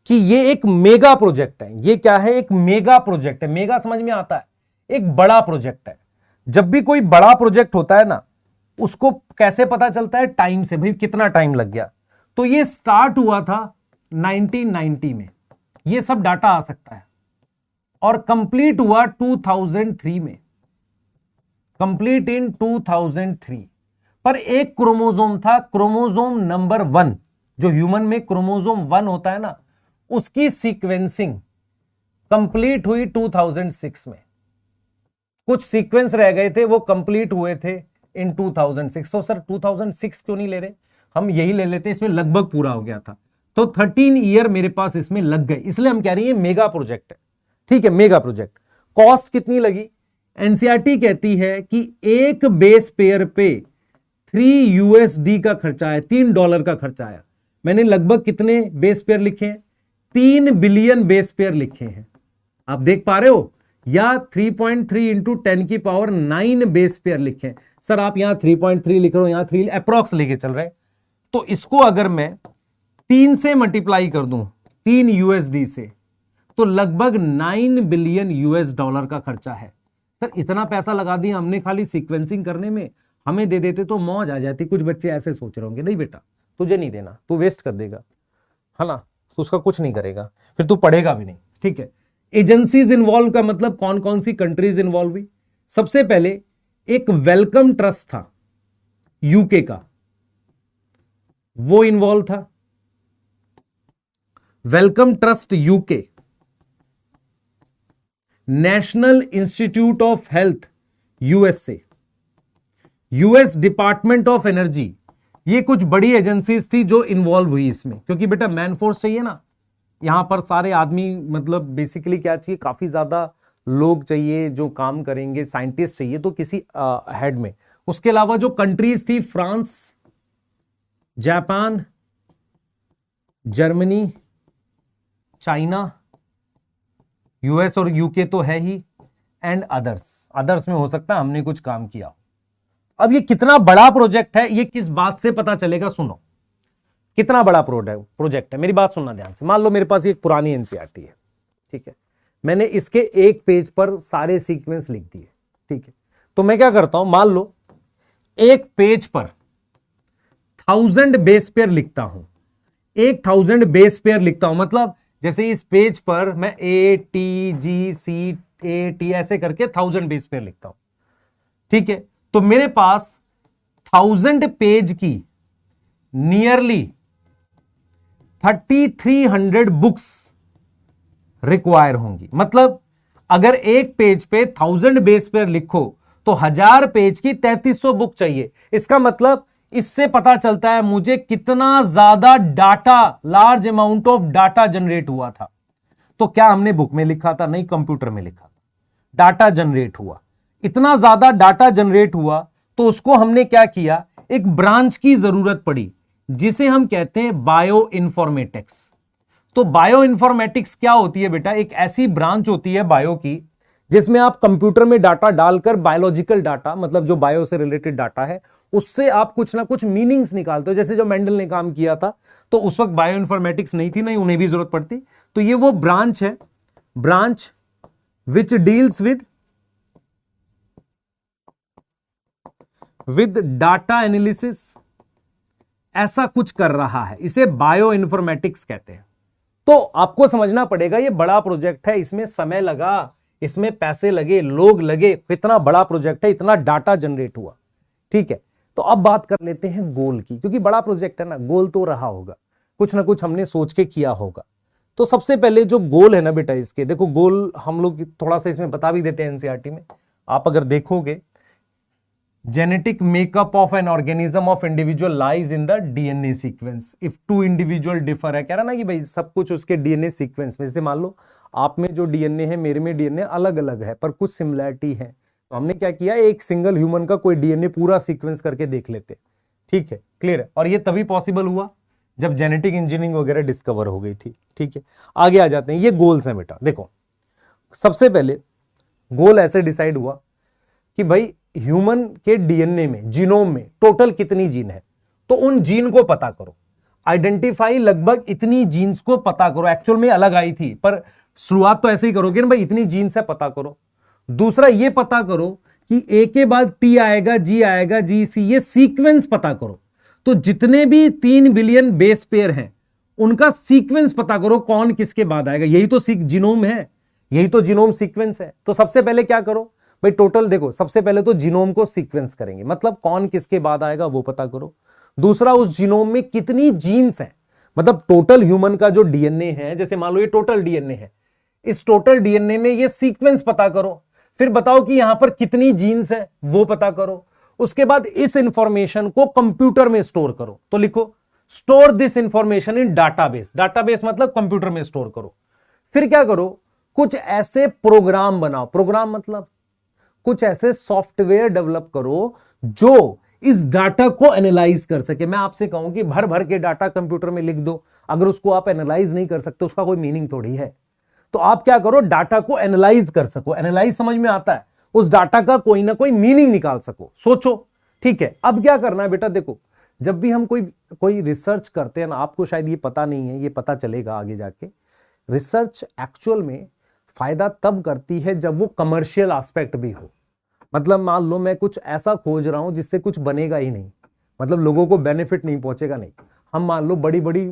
कि ये एक मेगा प्रोजेक्ट है। ये क्या है? एक मेगा प्रोजेक्ट है। मेगा समझ में आता है, एक बड़ा प्रोजेक्ट है। जब भी कोई बड़ा प्रोजेक्ट होता है ना, उसको कैसे पता चलता है? टाइम से, भाई कितना टाइम लग गया। तो ये स्टार्ट हुआ था 1990 में, ये सब डाटा आ सकता है, और कंप्लीट हुआ 2003 में, कंप्लीट इन 2003। पर एक क्रोमोसोम था, क्रोमोसोम नंबर 1, जो ह्यूमन में क्रोमोसोम 1 होता है ना, उसकी सीक्वेंसिंग कंप्लीट हुई 2006 में। कुछ सीक्वेंस रह गए थे, वो कंप्लीट हुए थे इन 2006। तो सर 2006 क्यों नहीं ले रहे, हम यही ले लेते, इसमें लगभग पूरा हो गया था। तो 13 ईयर मेरे पास इसमें लग गए, इसलिए हम कह रहे हैं मेगा प्रोजेक्ट है। ठीक है, मेगा प्रोजेक्ट। कॉस्ट कितनी लगी? एनसीईआरटी कहती है कि एक बेस पेयर पे $3 का खर्चा है, $3 का खर्चा आया। मैंने लगभग कितने बेस पेयर लिखे हैं? 3 बिलियन बेस पेयर लिखे हैं, आप देख पा रहे हो, या 3.3 इंटू 10 की पावर 9 बेस पेयर लिखे हैं। सर आप यहां 3.3 लिख रहे हो, यहां 3 अप्रॉक्स लेके चल रहे हैं, तो इसको अगर मैं 3 से मल्टीप्लाई कर दूं, 3 यूएसडी से, तो लगभग 9 बिलियन यूएस डॉलर का खर्चा है। सर इतना पैसा लगा दिया हमने खाली सीक्वेंसिंग करने में, हमें दे देते तो मौज आ जाती। कुछ बच्चे ऐसे सोच रहे होंगे, नहीं बेटा तुझे नहीं देना, तू वेस्ट कर देगा, है ना, तो उसका कुछ नहीं करेगा, फिर तू पढ़ेगा भी नहीं। ठीक है, एजेंसीज इन्वॉल्व का मतलब कौन कौन सी कंट्रीज इन्वॉल्व हुई? सबसे पहले एक वेलकम ट्रस्ट था यूके का, वो इन्वॉल्व था, Wellcome Trust UK, national institute of health USA, US department of energy, ये कुछ बड़ी एजेंसीज थी जो इन्वॉल्व हुई इसमें, क्योंकि बेटा मैन फोर्स चाहिए ना, यहां पर सारे आदमी, मतलब बेसिकली क्या चाहिए, काफी ज्यादा लोग चाहिए जो काम करेंगे, साइंटिस्ट चाहिए, तो किसी हेड में। उसके अलावा जो कंट्रीज थी, France, Japan, Germany, China, US और यूके तो है ही, एंड अदर्स में हो सकता है हमने कुछ काम किया। अब ये कितना बड़ा प्रोजेक्ट है, ये किस बात से पता चलेगा? सुनो, कितना बड़ा प्रोजेक्ट है, मेरी बात सुनना ध्यान से। मान लो मेरे पास एक पुरानी एनसीईआरटी है, ठीक है, मैंने इसके एक पेज पर सारे सीक्वेंस लिख दिए, ठीक है, तो मैं क्या करता हूं, मान लो एक पेज पर 1000 बेस पेयर लिखता हूं, 1000 बेस पेयर लिखता हूं, मतलब जैसे इस पेज पर मैं A T G C A T ऐसे करके 1000 बेस पेयर लिखता हूं, ठीक है, तो मेरे पास 1000 पेज की नियरली 3300 बुक्स रिक्वायर होंगी। मतलब अगर एक पेज पे 1000 बेस पेयर लिखो तो 1000 पेज की 3300 बुक चाहिए। इसका मतलब इससे पता चलता है मुझे कितना ज्यादा data, large amount of data generate हुआ था। तो क्या हमने बुक में लिखा था? नहीं, कंप्यूटर में लिखा था। डाटा जनरेट हुआ, इतना ज्यादा डाटा जनरेट हुआ, तो उसको हमने क्या किया, एक ब्रांच की जरूरत पड़ी जिसे हम कहते हैं बायो इन्फॉर्मेटिक्स। तो बायो इन्फॉर्मेटिक्स क्या होती है बेटा? एक ऐसी ब्रांच होती है बायो की जिसमें आप कंप्यूटर में डाटा डालकर बायोलॉजिकल डाटा, मतलब जो बायो से रिलेटेड डाटा है, उससे आप कुछ ना कुछ मीनिंग्स निकालते हो। जैसे जो मेंडल ने काम किया था, तो उस वक्त बायो इन्फॉर्मेटिक्स नहीं थी, नहीं उन्हें भी जरूरत पड़ती। तो ये वो ब्रांच है, branch which deals with data analysis, ऐसा कुछ कर रहा है, इसे बायो इन्फॉर्मेटिक्स कहते हैं। तो आपको समझना पड़ेगा ये बड़ा प्रोजेक्ट है, इसमें समय लगा, इसमें पैसे लगे, लोग लगे, कितना बड़ा प्रोजेक्ट है, इतना डाटा जनरेट हुआ। ठीक है, तो अब बात कर लेते हैं गोल की, क्योंकि बड़ा प्रोजेक्ट है ना, गोल तो रहा होगा, कुछ ना कुछ हमने सोच के किया होगा। तो सबसे पहले जो गोल है ना बेटा इसके, देखो गोल हम लोग थोड़ा सा इसमें बता भी देते हैं एनसीईआरटी में। आप अगर देखोगे, genetic makeup of an organism of individual lies in the DNA sequence if two individual differ है। कह रहा ना कि भाई सब कुछ उसके डीएनए सीक्वेंस में, जैसे मान लो आप में जो डीएनए है, मेरे में डीएनए अलग अलग है, पर कुछ सिमिलरिटी है। तो हमने क्या किया, एक सिंगल ह्यूमन का कोई डीएनए पूरा सीक्वेंस करके देख लेते। ठीक है, क्लियर है। और ये तभी पॉसिबल हुआ जब जेनेटिक इंजीनियरिंग वगैरह डिस्कवर हो गई थी। ठीक है, आगे आ जाते हैं, ये गोल्स हैं बेटा। देखो सबसे पहले गोल ऐसे डिसाइड हुआ कि भाई ह्यूमन के डीएनए में, जीनोम में टोटल कितनी जीन है, तो उन जीन को पता करो, आइडेंटिफाई लगभग इतनी जीन्स को पता करो। एक्चुअल में अलग आई थी, पर शुरुआत तो ऐसे ही करोगे ना भाई, इतनी जीन से पता करो। दूसरा ये पता करो कि ए के बाद टी आएगा, जी आएगा, जी सी, ये सीक्वेंस पता करो। तो जितने भी 3 बिलियन बेस पेयर हैं उनका सीक्वेंस पता करो, कौन किसके बाद आएगा। यही तो जीनोम है, यही तो जीनोम सीक्वेंस है। तो सबसे पहले क्या करो भाई, टोटल देखो, सबसे पहले तो जीनोम को सीक्वेंस करेंगे, मतलब कौन किसके बाद आएगा वो पता करो। दूसरा, उस जीनोम में कितनी जीन्स हैं, मतलब टोटल ह्यूमन का जो डीएनए है, जैसे मान लो ये टोटल डीएनए है, इस टोटल डीएनए में ये सीक्वेंस पता करो। फिर बताओ कि यहां पर कितनी जीन्स है वो पता करो। उसके बाद इस इंफॉर्मेशन को कंप्यूटर में स्टोर करो। तो लिखो, store this information in database. Database मतलब कंप्यूटर में स्टोर करो। फिर क्या करो, कुछ ऐसे प्रोग्राम बनाओ, प्रोग्राम मतलब कुछ ऐसे सॉफ्टवेयर डेवलप करो जो इस डाटा को एनालाइज कर सके। मैं आपसे कहूं कि भर भर के डाटा कंप्यूटर में लिख दो, अगर उसको आप एनालाइज नहीं कर सकते उसका कोई मीनिंग थोड़ी है। तो आप क्या करो, डाटा को एनालाइज कर सको। एनालाइज समझ में आता है, उस डाटा का कोई ना कोई मीनिंग निकाल सको, सोचो। ठीक है, अब क्या करना है बेटा, देखो जब भी हम कोई रिसर्च करते हैं ना, आपको शायद ये पता नहीं है, ये पता चलेगा आगे जाके। रिसर्च एक्चुअल में फायदा तब करती है जब वो कमर्शियल एस्पेक्ट भी हो। मतलब मान लो मैं कुछ ऐसा खोज रहा हूं जिससे कुछ बनेगा ही नहीं, मतलब लोगों को बेनिफिट नहीं पहुंचेगा नहीं। हम मान लो बड़ी बड़ी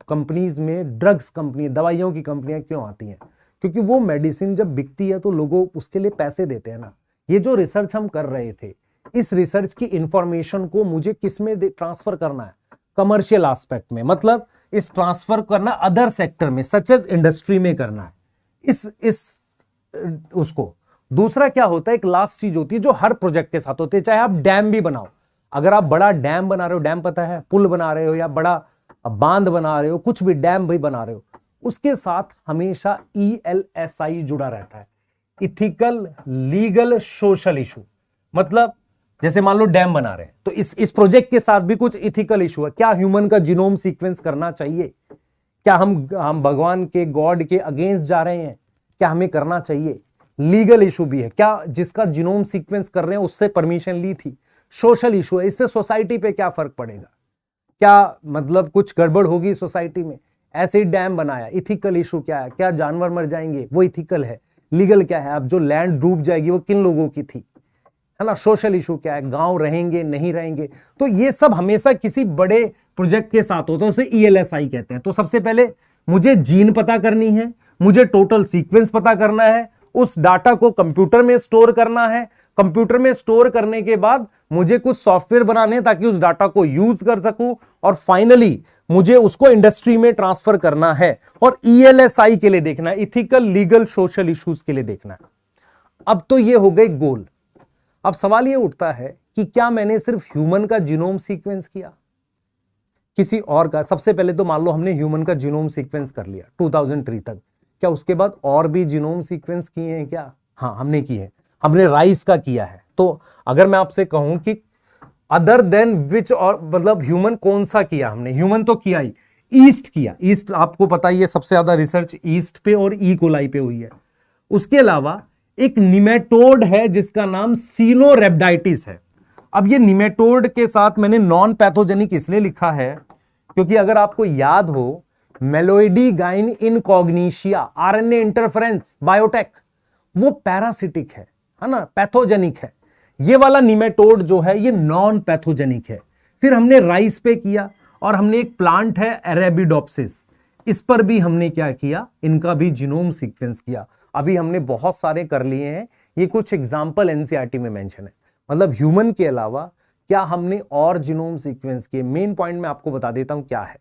कंपनीज में, ड्रग्स कंपनी, दवाइयों की कंपनियां क्यों आती हैं? क्योंकि वो मेडिसिन जब बिकती है तो लोगों उसके लिए पैसे देते हैं ना। ये जो रिसर्च हम कर रहे थे, इस रिसर्च की इंफॉर्मेशन को मुझे किस में ट्रांसफर करना है? कमर्शियल एस्पेक्ट में, मतलब इस ट्रांसफर करना अदर सेक्टर में, सच एज इंडस्ट्री में करना है इस उसको। दूसरा क्या होता है, एक लास्ट चीज होती है जो हर प्रोजेक्ट के साथ होती है, चाहे आप डैम भी बनाओ। अगर आप बड़ा डैम बना रहे हो, डैम पता है, पुल बना रहे हो या बड़ा बांध बना रहे हो, कुछ भी डैम भी बना रहे हो, उसके साथ हमेशा ELSI जुड़ा रहता है, इथिकल, लीगल, सोशल इशू। मतलब जैसे मान लो डैम बना रहे हैं, तो इस प्रोजेक्ट के साथ भी कुछ इथिकल इशू है। क्या ह्यूमन का जीनोम सीक्वेंस करना चाहिए? क्या हम भगवान के, गॉड के अगेंस्ट जा रहे हैं? क्या हमें करना चाहिए? लीगल इशू भी है, क्या जिसका जीनोम सीक्वेंस कर रहे हैं उससे परमिशन ली थी? सोशल इशू है, इससे सोसाइटी पे क्या फर्क पड़ेगा? क्या मतलब कुछ गड़बड़ होगी सोसाइटी में? ऐसे ही डैम बनाया, इथिकल इशू क्या है? क्या जानवर मर जाएंगे? वो इथिकल है। लीगल क्या है? अब जो लैंड डूब जाएगी वो किन लोगों की थी, है ना? सोशल इशू क्या है? गांव रहेंगे नहीं रहेंगे? तो ये सब हमेशा किसी बड़े प्रोजेक्ट के साथ होता है, उसे ELSI कहते हैं। तो सबसे पहले मुझे जीन पता करनी है, मुझे टोटल सीक्वेंस पता करना है, उस डाटा को कंप्यूटर में स्टोर करना है। कंप्यूटर में स्टोर करने के बाद मुझे कुछ सॉफ्टवेयर बनाने हैं ताकि उस डाटा को यूज कर सकूं, और फाइनली मुझे उसको इंडस्ट्री में ट्रांसफर करना है। और ELSI के लिए देखना है, इथिकल, लीगल, सोशल इश्यूज के लिए देखना है। अब तो ये हो गए गोल। अब सवाल ये उठता है कि क्या मैंने सिर्फ ह्यूमन का जीनोम सीक्वेंस किया, किसी और का? सबसे पहले तो मान लो हमने ह्यूमन का जीनोम सीक्वेंस कर लिया 2003 तक, क्या उसके बाद और भी जीनोम सीक्वेंस किए हैं क्या? हाँ, हमने किए हैं। हमने राइस का किया है। तो अगर मैं आपसे कहूं कि अदर देन विच, और मतलब ह्यूमन कौन सा किया हमने? ह्यूमन तो किया ही, ईस्ट किया। ईस्ट आपको पता ही है, सबसे ज्यादा रिसर्च ईस्ट पे और ई कोलाई पे हुई है। उसके अलावा एक निमेटोड है जिसका नाम सीनोरेप्टाइटिस है। अब ये निमेटोड के साथ मैंने नॉन पैथोजेनिक इसलिए लिखा है क्योंकि अगर आपको याद हो, मेलोइडीगाइन इनकॉग्निशिया, RNA इंटरफेरेंस बायोटेक, वो पैरासिटिक है ना, पैथोजेनिक है। ये वाला निमेटोड जो है ये नॉन पैथोजेनिक है। फिर हमने राइस पे किया, और हमने एक प्लांट है अरेबिडोप्सिस, इस पर भी हमने क्या किया, इनका भी जीनोम सीक्वेंस किया। अभी हमने बहुत सारे कर लिए हैं, ये कुछ एग्जाम्पल NCERT में मेंशन है। मतलब ह्यूमन के अलावा क्या हमने और जीनोम सीक्वेंस किए? मेन पॉइंट मैं आपको बता देता हूं क्या है।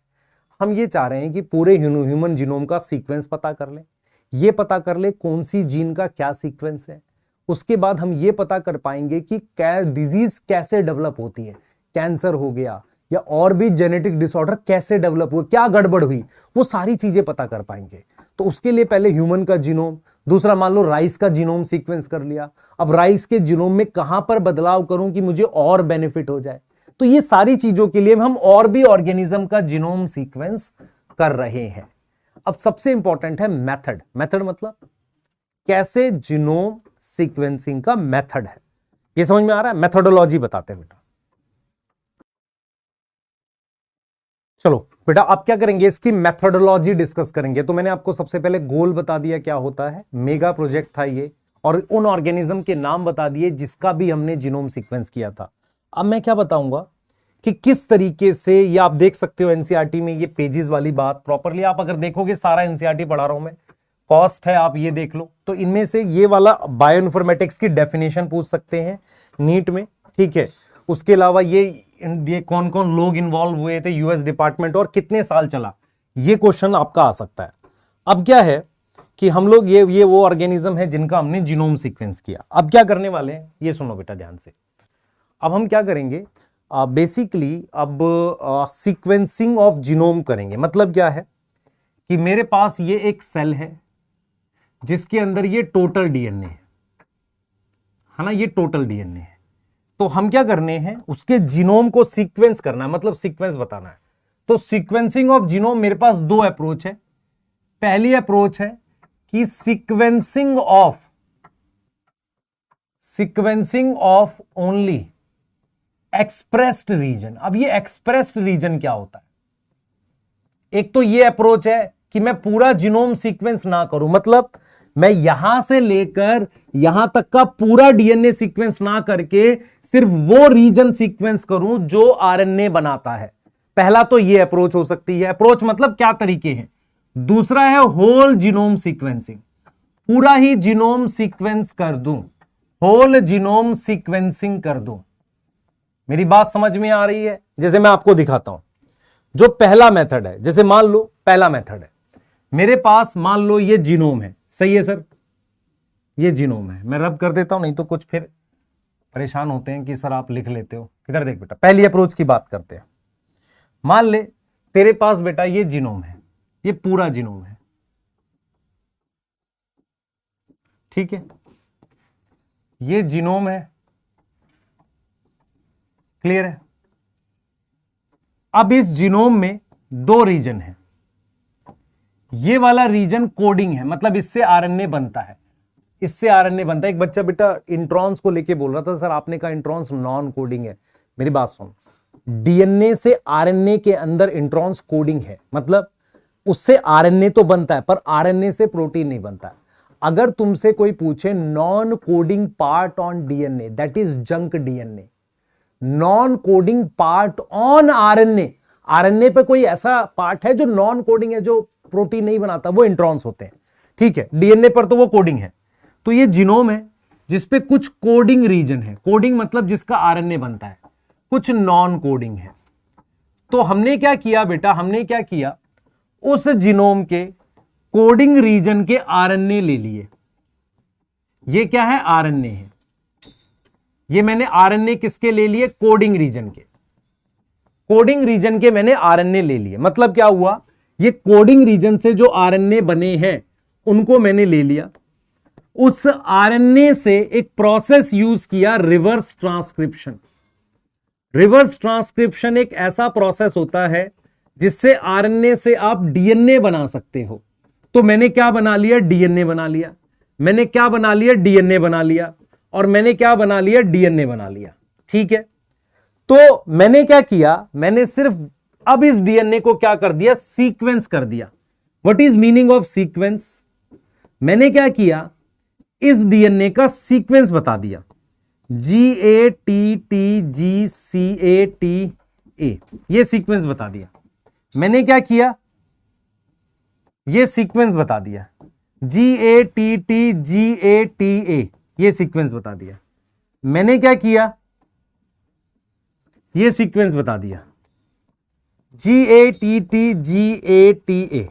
हम ये चाह रहे हैं कि पूरे ह्यूमन जीनोम का सीक्वेंस पता कर लें, ये पता कर ले कौन सी जीन का क्या सीक्वेंस है। उसके बाद हम ये पता कर पाएंगे कि क्या डिजीज कैसे डेवलप होती है, कैंसर हो गया या और भी जेनेटिक डिसऑर्डर कैसे डेवलप हुए, क्या गड़बड़ हुई, वो सारी चीजें पता कर पाएंगे। तो उसके लिए पहले ह्यूमन का जीनोम, दूसरा मान लो राइस का जीनोम सीक्वेंस कर लिया। अब राइस के जीनोम में कहां पर बदलाव करूं कि मुझे और बेनिफिट हो जाए। तो ये सारी चीजों के लिए हम और भी ऑर्गेनिज्म का जीनोम सीक्वेंस कर रहे हैं। अब सबसे इंपॉर्टेंट है मेथड। मेथड मतलब कैसे जीनोम सीक्वेंसिंग का मेथड है, ये समझ में आ रहा है? मेथोडोलॉजी बताते हैं बेटा। चलो बेटा, आप क्या करेंगे, इसकी मेथोडोलॉजी डिस्कस करेंगे। तो मैंने आपको सबसे पहले गोल बता दिया क्या होता है, मेगा प्रोजेक्ट था ये, और उन ऑर्गेनिज्म के नाम बता दिए जिसका भी हमने जीनोम सीक्वेंस किया था। अब मैं क्या बताऊंगा कि किस तरीके से, ये आप देख सकते हो NCERT में, ये पेजेस वाली बात प्रॉपरली आप अगर देखोगे, सारा NCERT पढ़ा रहा हूं मैं, कॉस्ट है आप ये देख लो। तो इनमें से ये वाला बायोइन्फॉर्मेटिक्स की डेफिनेशन पूछ सकते हैं नीट में, ठीक है। उसके अलावा ये कौन कौन लोग इन्वॉल्व हुए थे, US डिपार्टमेंट, और कितने साल चला, ये क्वेश्चन आपका आ सकता है। अब क्या है कि हम लोग ये वो ऑर्गेनिज्म है जिनका हमने जीनोम सीक्वेंस किया। अब क्या करने वाले हैं, ये सुनो बेटा ध्यान से। अब हम क्या करेंगे, बेसिकली अब सीक्वेंसिंग ऑफ जीनोम करेंगे। मतलब क्या है कि मेरे पास ये एक सेल है जिसके अंदर ये टोटल DNA है ना, ये टोटल DNA है। तो हम क्या करने हैं, उसके जीनोम को सीक्वेंस करना है, मतलब सीक्वेंस बताना है। तो सीक्वेंसिंग ऑफ जीनोम मेरे पास दो अप्रोच है। पहली अप्रोच है कि sequencing of only expressed region. अब ये एक्सप्रेस्ड रीजन क्या होता है? एक तो ये अप्रोच है कि मैं पूरा जीनोम सीक्वेंस ना करूं, मतलब मैं यहां से लेकर यहां तक का पूरा डीएनए सीक्वेंस ना करके सिर्फ वो रीजन सीक्वेंस करूं जो आरएनए बनाता है। पहला तो ये अप्रोच हो सकती है। अप्रोच मतलब क्या तरीके हैं। दूसरा है होल जीनोम सीक्वेंसिंग, पूरा ही जीनोम सीक्वेंस कर दूं, होल जीनोम सीक्वेंसिंग कर दूं। मेरी बात समझ में आ रही है? जैसे मैं आपको दिखाता हूं, जो पहला मेथड है, जैसे मान लो पहला मेथड है, मेरे पास मान लो ये जीनोम है, सही है सर, ये जीनोम है। मैं रब कर देता हूं, नहीं तो कुछ फिर परेशान होते हैं कि सर आप लिख लेते हो। इधर देख बेटा, पहली अप्रोच की बात करते हैं। मान ले तेरे पास बेटा ये जीनोम है, ये पूरा जीनोम है, ठीक है, ये जीनोम है, क्लियर है। अब इस जीनोम में दो रीजन है। ये वाला रीजन कोडिंग है, मतलब इससे आरएनए बनता है, इससे आरएनए बनता है। एक बच्चा बेटा इंट्रॉन्स को लेके बोल रहा था, सर आपने कहा इंट्रॉन्स नॉन कोडिंग है। मेरी बात सुन, डीएनए से आरएनए के अंदर इंट्रॉन्स कोडिंग है, मतलब उससे आरएनए तो बनता है पर आरएनए से प्रोटीन नहीं बनता है। अगर तुमसे कोई पूछे non coding part on DNA, that is junk DNA. Non coding part on RNA, RNA पे कोई ऐसा पार्ट है जो नॉन कोडिंग है, जो प्रोटीन नहीं बनाता, वो इंट्रॉन्स होते हैं, ठीक है। डीएनए पर तो वो कोडिंग है। तो ये जीनोम है जिसपे कुछ कोडिंग रीजन है, कोडिंग मतलब जिसका आरएनए बनता है, कुछ नॉन कोडिंग है। तो हमने क्या किया बेटा, हमने क्या किया, उस जीनोम के कोडिंग रीजन के आरएनए ले लिए। ये क्या है, आरएनए है। ये मैंने आरएनए किसके ले लिए, कोडिंग रीजन के, कोडिंग रीजन के मैंने आरएनए ले लिए। मतलब क्या हुआ, ये कोडिंग रीजन से जो आरएनए बने हैं उनको मैंने ले लिया। उस आरएनए से एक प्रोसेस यूज किया, रिवर्स ट्रांसक्रिप्शन। रिवर्स ट्रांसक्रिप्शन एक ऐसा प्रोसेस होता है जिससे आरएनए से आप डीएनए बना सकते हो। तो मैंने क्या बना लिया, डीएनए बना लिया। मैंने क्या बना लिया, डीएनए बना लिया। और मैंने क्या बना लिया, डीएनए बना लिया, ठीक है। तो मैंने क्या किया, मैंने सिर्फ अब इस डीएनए को क्या कर दिया, सीक्वेंस कर दिया। What is meaning of sequence, मैंने क्या किया, इस डीएनए का सीक्वेंस बता दिया, GATTGCATA, ये सीक्वेंस बता दिया। मैंने क्या किया, ये सीक्वेंस बता दिया, GATTGATA, ये सीक्वेंस बता दिया। मैंने क्या किया, ये सीक्वेंस बता दिया, GATTGATA,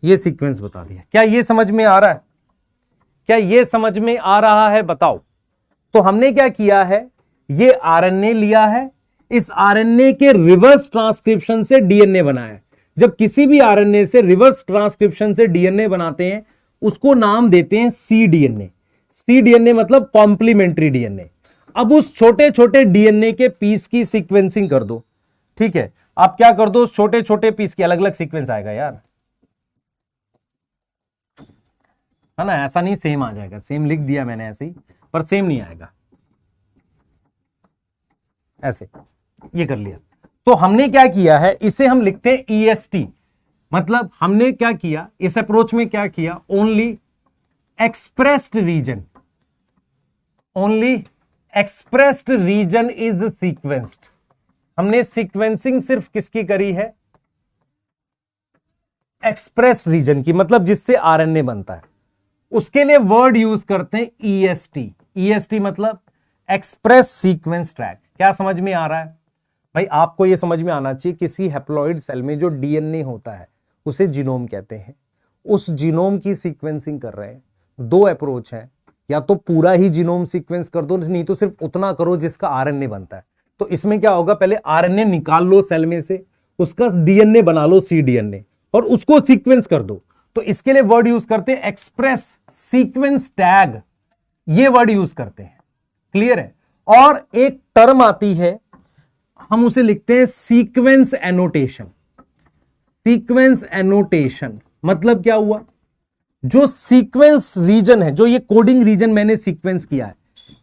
ये सीक्वेंस बता दिया। क्या ये समझ में आ रहा है, क्या ये समझ में आ रहा है, बताओ। तो हमने क्या किया है, ये आरएनए लिया है, इस आरएनए के रिवर्स ट्रांसक्रिप्शन से डीएनए बनाया है। जब किसी भी आरएनए से रिवर्स ट्रांसक्रिप्शन से डीएनए बनाते हैं उसको नाम देते हैं cDNA। cDNA मतलब कॉम्प्लीमेंट्री डीएनए। अब उस छोटे छोटे डीएनए के पीस की सीक्वेंसिंग कर दो, ठीक है। आप क्या कर दो, छोटे छोटे पीस की अलग अलग सीक्वेंस आएगा यार, है ना। ऐसा नहीं सेम आ जाएगा, सेम लिख दिया मैंने ऐसे ही, पर सेम नहीं आएगा, ऐसे ये कर लिया। तो हमने क्या किया है, इसे हम लिखते हैं EST, मतलब हमने क्या किया, इस अप्रोच में क्या किया, only expressed region, only expressed region is sequenced. हमने सीक्वेंसिंग सिर्फ किसकी करी है, एक्सप्रेस रीजन की, मतलब जिससे आरएनए बनता है। उसके लिए वर्ड यूज करते हैं EST। EST मतलब एक्सप्रेस सीक्वेंस ट्रैक। क्या समझ में आ रहा है भाई, आपको यह समझ में आना चाहिए, किसी हैप्लॉइड सेल में जो डीएनए होता है उसे जीनोम कहते हैं। उस जीनोम की सीक्वेंसिंग कर रहे हैं। दो अप्रोच है, या तो पूरा ही जीनोम सीक्वेंस कर दो, नहीं तो सिर्फ उतना करो जिसका आरएनए बनता है। तो इसमें क्या होगा, पहले आरएनए निकाल लो सेल में से, उसका डीएनए बना लो cDNA, और उसको सीक्वेंस कर दो। तो इसके लिए वर्ड यूज करते हैं एक्सप्रेस सीक्वेंस टैग, ये वर्ड यूज करते हैं, क्लियर है। और एक टर्म आती है, हम उसे लिखते हैं सीक्वेंस एनोटेशन। सीक्वेंस एनोटेशन मतलब क्या हुआ, जो सीक्वेंस रीजन है, जो ये कोडिंग रीजन मैंने सीक्वेंस किया है,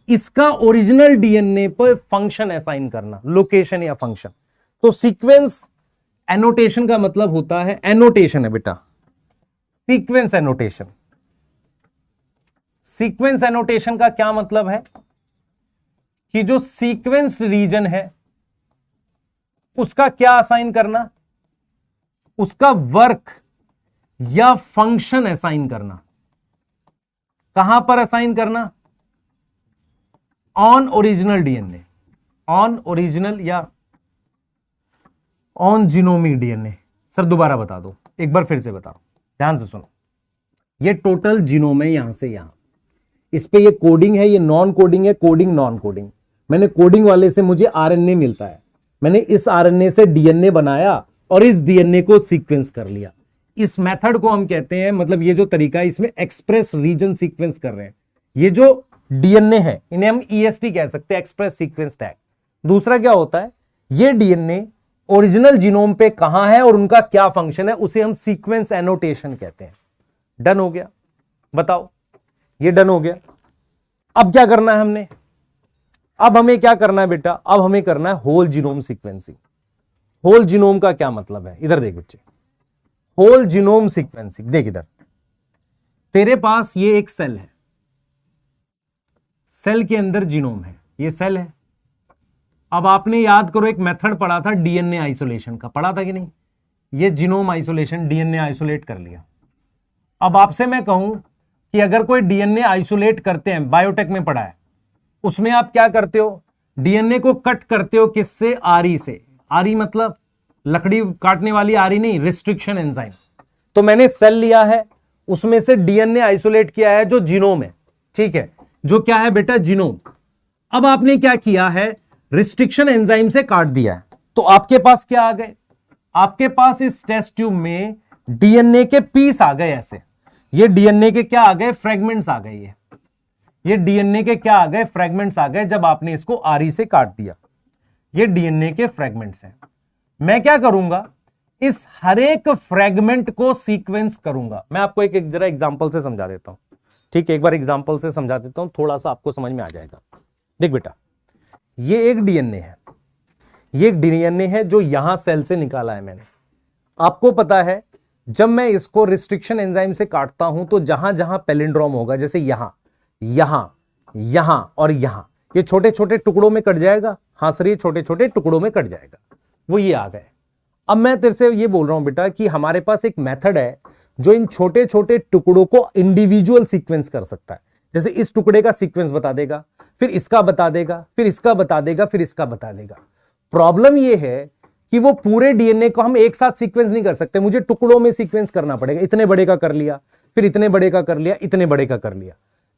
इसका ओरिजिनल डीएनए पर फंक्शन असाइन करना, लोकेशन या फंक्शन। तो सीक्वेंस एनोटेशन का मतलब होता है, एनोटेशन है बेटा, सीक्वेंस एनोटेशन। सीक्वेंस एनोटेशन का क्या मतलब है कि जो सीक्वेंस रीजन है उसका क्या असाइन करना, उसका वर्क या फंक्शन असाइन करना। कहां पर असाइन करना, on original DNA, on original या ऑन जीनोमिक डीएनए। सर दोबारा बता दो, एक बार फिर से बताओ, ध्यान से सुनो। ये टोटल जीनोम है, यहां से यहां, इस पे ये कोडिंग है, ये नॉन कोडिंग है, कोडिंग नॉन कोडिंग। मैंने कोडिंग वाले से मुझे आरएनए मिलता है, मैंने इस आरएनए से डीएनए बनाया और इस डीएनए को सीक्वेंस कर लिया। इस मेथड को हम कहते हैं, मतलब ये जो तरीका है इसमें एक्सप्रेस रीजन सीक्वेंस कर रहे हैं। ये जो डीएनए है इन्हें हम ईएसटी कह सकते हैं, एक्सप्रेस सीक्वेंस टैग। दूसरा क्या होता है, ये डीएनए ओरिजिनल जीनोम पे कहां है और उनका क्या फंक्शन है, उसे हम सीक्वेंस एनोटेशन कहते हैं। डन हो गया, बताओ, ये डन हो गया। अब क्या करना है हमने, अब हमें क्या करना है बेटा, अब हमें करना है whole genome sequencing. Whole genome का क्या मतलब है, इधर देख बच्चे, होल जीनोम सीक्वेंसिंग। देख इधर, तेरे पास ये एक सेल है, सेल के अंदर जीनोम है, ये सेल है। अब आपने याद करो एक मेथड पढ़ा था डीएनए आइसोलेशन का, पढ़ा था कि नहीं, ये जीनोम आइसोलेशन, डीएनए आइसोलेट कर लिया। अब आपसे मैं कहूं कि अगर कोई डीएनए आइसोलेट करते हैं, बायोटेक में पढ़ा है, उसमें आप क्या करते हो, डीएनए को कट करते हो, किससे, आरी से। आरी मतलब लकड़ी काटने वाली आरी नहीं, रिस्ट्रिक्शन एंजाइम। तो मैंने सेल लिया है, उसमें से डीएनए आइसोलेट किया है जो जीनोम है, ठीक है, जो क्या है बेटा, जीनोम। अब आपने क्या किया है, रिस्ट्रिक्शन एंजाइम से काट दिया है, तो आपके पास क्या आ गए, आपके पास इस टेस्ट ट्यूब में डीएनए के पीस आ गए ऐसे। ये डीएनए के क्या आ गए, फ्रेगमेंट्स आ गए। ये डीएनए के क्या आ गए, फ्रेगमेंट्स आ गए, जब आपने इसको आरी से काट दिया। ये डीएनए के फ्रेगमेंट्स हैं। मैं क्या करूंगा, इस हर एक फ्रेगमेंट को सीक्वेंस करूंगा। मैं आपको एक जरा एग्जांपल से समझा देता हूं, ठीक है, एक बार एग्जांपल से समझा देता हूं, थोड़ा सा आपको समझ में आ जाएगा। देख बेटा, ये एक डीएनए है, ये एक डीएनए है जो यहां सेल से निकाला है मैंने। आपको पता है जब मैं इसको रिस्ट्रिक्शन एंजाइम से काटता हूं तो जहां जहां पैलिंड्रोम होगा, जैसे यहां, यहां, यहां और यहां, ये छोटे छोटे टुकड़ों में कट जाएगा। हाँ सर, ये छोटे छोटे टुकड़ों में कट जाएगा, वो ये आ गए। अब मैं तेरे से ये बोल रहा हूं बेटा कि हमारे पास एक मेथड है जो इन छोटे छोटे टुकड़ों को इंडिविजुअल सीक्वेंस कर सकता है। जैसे इस टुकड़े का सीक्वेंस बता देगा, फिर इसका बता देगा, फिर इसका बता देगा, फिर इसका बता देगा। प्रॉब्लम ये है कि वो पूरे डीएनए को हम एक साथ सीक्वेंस नहीं कर सकते, मुझे टुकड़ों में सीक्वेंस करना पड़ेगा। इतने बड़े का कर लिया, फिर इतने बड़े का कर लिया, इतने बड़े का कर लिया।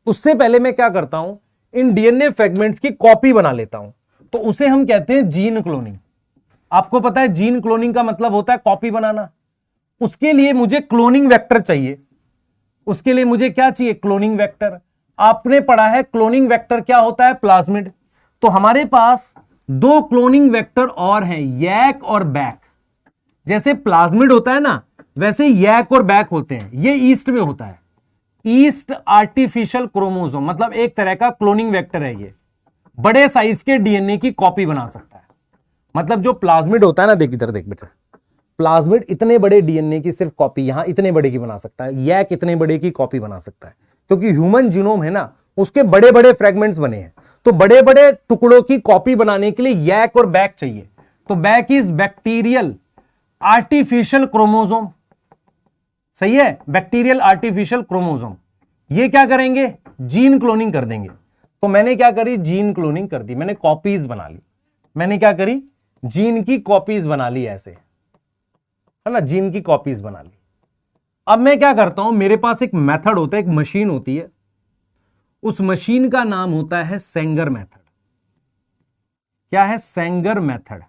उससे पहले मैं क्या करता हूं, इन डीएनए फ्रेगमेंट्स की कॉपी बना लेता हूं, तो उसे हम कहते हैं जीन क्लोनिंग। आपको पता है जीन क्लोनिंग का मतलब होता है कॉपी बनाना। उसके लिए मुझे क्लोनिंग वेक्टर चाहिए। उसके लिए मुझे क्या चाहिए, क्लोनिंग वेक्टर। आपने पढ़ा है क्लोनिंग वेक्टर क्या होता है, प्लाज्मिड। तो हमारे पास दो क्लोनिंग वेक्टर और हैं, यैक और बैक। जैसे प्लाज्मिड होता है ना, वैसे यैक और बैक होते हैं। ये ईस्ट में होता है, ईस्ट आर्टिफिशियल क्रोमोसोम, मतलब एक तरह का क्लोनिंग वेक्टर है। ये बड़े साइज के डीएनए की कॉपी बना सकता है। मतलब जो प्लाज्मिड होता है ना, देख इधर देख बेटा, प्लाज्मिड इतने बड़े डीएनए की सिर्फ कॉपी यहां इतने बड़े की बना सकता है, यैक इतने बड़े की कॉपी बना सकता है। क्योंकि ह्यूमन जीनोम है ना, उसके बड़े बड़े फ्रेगमेंट्स बने हैं, तो बड़े बड़े टुकड़ों की कॉपी बनाने के लिए यैक और बैक चाहिए। तो back is bacterial artificial chromosome, सही है, बैक्टीरियल आर्टिफिशियल क्रोमोसोम। ये क्या करेंगे, जीन क्लोनिंग कर देंगे। तो मैंने क्या करी, जीन क्लोनिंग कर दी, मैंने कॉपीज बना ली। मैंने क्या करी, जीन की कॉपीज बना ली, ऐसे है ना, जीन की कॉपीज बना ली। अब मैं क्या करता हूं, मेरे पास एक मेथड होता है, एक मशीन होती है, उस मशीन का नाम होता है सेंगर मेथड। क्या है, सेंगर मेथड।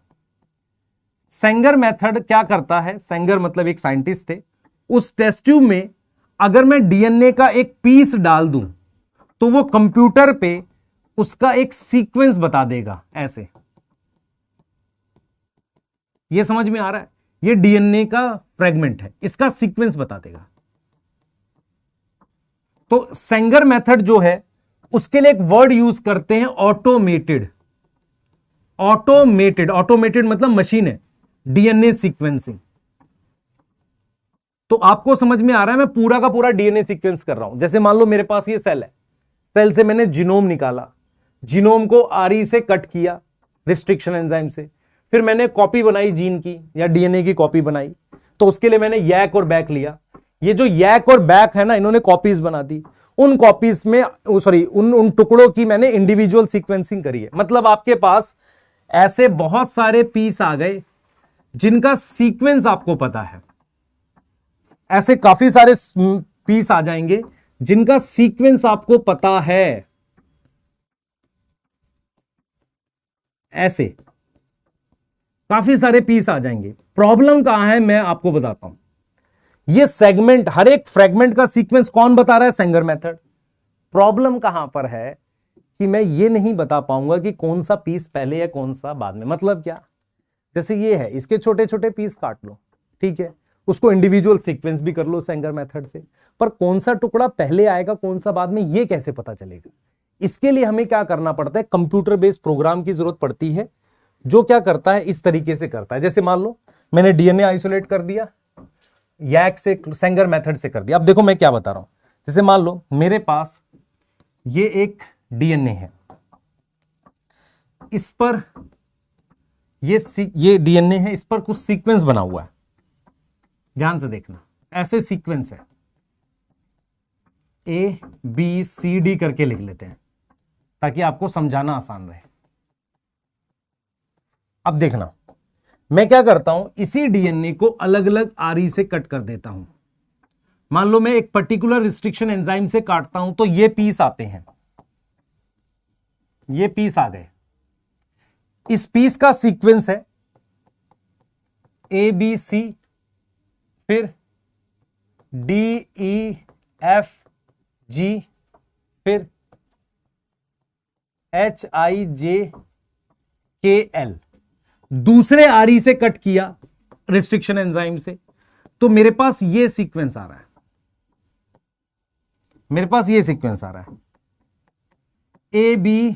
सेंगर मेथड क्या करता है, सेंगर मतलब एक साइंटिस्ट थे। उस टेस्ट ट्यूब में अगर मैं डीएनए का एक पीस डाल दूं तो वो कंप्यूटर पे उसका एक सीक्वेंस बता देगा ऐसे। ये समझ में आ रहा है? ये डीएनए का फ्रेगमेंट है, इसका सीक्वेंस बता देगा। तो सेंगर मेथड जो है उसके लिए एक वर्ड यूज करते हैं ऑटोमेटेड। ऑटोमेटेड, ऑटोमेटेड मतलब मशीन है, डीएनए सीक्वेंसिंग। तो आपको समझ में आ रहा है, मैं पूरा का पूरा डीएनए सीक्वेंस कर रहा हूं। जैसे मान लो मेरे पास ये सेल है, सेल से मैंने जीनोम निकाला, जीनोम को आरई से कट किया रिस्ट्रिक्शन एंजाइम से, फिर मैंने कॉपी बनाई जीन की या डीएनए की कॉपी बनाई, तो उसके लिए मैंने यैक और बैक लिया। ये जो यैक और बैक है ना, इन्होंने कॉपीज बना दी। उन कॉपीज में सॉरी उन टुकड़ों की मैंने इंडिविजुअल सीक्वेंसिंग करी है। मतलब आपके पास ऐसे बहुत सारे पीस आ गए जिनका सीक्वेंस आपको पता है। ऐसे काफी सारे पीस आ जाएंगे जिनका सीक्वेंस आपको पता है। ऐसे काफी सारे पीस आ जाएंगे। प्रॉब्लम कहां है मैं आपको बताता हूं। ये सेगमेंट, हर एक फ्रेगमेंट का सीक्वेंस कौन बता रहा है? Sanger method. प्रॉब्लम कहां पर है कि मैं ये नहीं बता पाऊंगा कि कौन सा पीस पहले या कौन सा बाद में। मतलब क्या? जैसे ये है, इसके छोटे छोटे पीस काट लो, ठीक है, उसको इंडिविजुअल सीक्वेंस भी कर लो सेंगर मेथड से, पर कौन सा टुकड़ा पहले आएगा कौन सा बाद में, ये कैसे पता चलेगा? इसके लिए हमें क्या करना पड़ता है? कंप्यूटर बेस्ड प्रोग्राम की जरूरत पड़ती है, जो क्या करता है, इस तरीके से करता है। जैसे मान लो मैंने डीएनए आइसोलेट कर दिया, यैक से सेंगर मेथड से कर दिया। अब देखो मैं क्या बता रहा हूं। जैसे मान लो मेरे पास ये एक डीएनए है, इस पर ये डीएनए है, इस पर कुछ सीक्वेंस बना हुआ है, ध्यान से देखना। ऐसे सीक्वेंस है, ए बी सी डी करके लिख लेते हैं ताकि आपको समझाना आसान रहे। अब देखना मैं क्या करता हूं, इसी डीएनए को अलग अलग आरई से कट कर देता हूं। मान लो मैं एक पर्टिकुलर रिस्ट्रिक्शन एंजाइम से काटता हूं तो ये पीस आते हैं, ये पीस आ गए। इस पीस का सीक्वेंस है ए बी सी, फिर डी ई एफ जी, फिर एच आई जे के एल। दूसरे आरई से कट किया रिस्ट्रिक्शन एंजाइम से, तो मेरे पास ये सीक्वेंस आ रहा है, मेरे पास ये सीक्वेंस आ रहा है, A B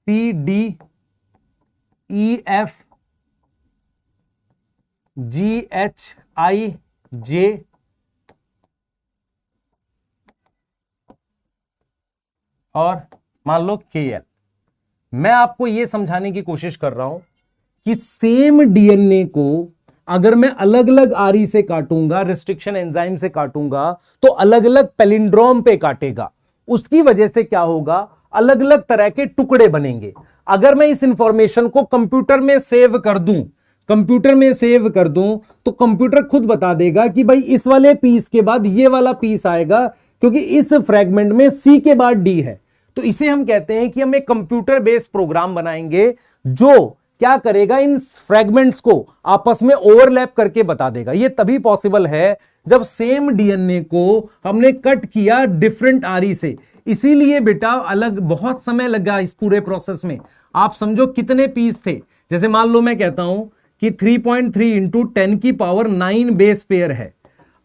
C D E F G H I J और मान लो के एल। मैं आपको यह समझाने की कोशिश कर रहा हूं कि सेम डीएनए को अगर मैं अलग अलग आरई से काटूंगा, रिस्ट्रिक्शन एंजाइम से काटूंगा, तो अलग अलग पैलिंड्रोम पे काटेगा। उसकी वजह से क्या होगा, अलग अलग तरह के टुकड़े बनेंगे। अगर मैं इस इंफॉर्मेशन को कंप्यूटर में सेव कर दूं, कंप्यूटर में सेव कर दूं, तो कंप्यूटर खुद बता देगा कि भाई इस वाले पीस के बाद ये वाला पीस आएगा, क्योंकि इस फ्रेगमेंट में सी के बाद डी है। तो इसे हम कहते हैं कि हम एक कंप्यूटर बेस्ड प्रोग्राम बनाएंगे जो क्या करेगा, इन फ्रेगमेंट्स को आपस में ओवरलैप करके बता देगा। यह तभी पॉसिबल है जब सेम डीएनए को हमने कट किया डिफरेंट आरई से। इसीलिए बेटा अलग बहुत समय लगा इस पूरे प्रोसेस में। आप समझो कितने पीस थे। जैसे मान लो मैं कहता हूं कि 3.3 इंटू 10 की पावर 9 बेस पेयर है।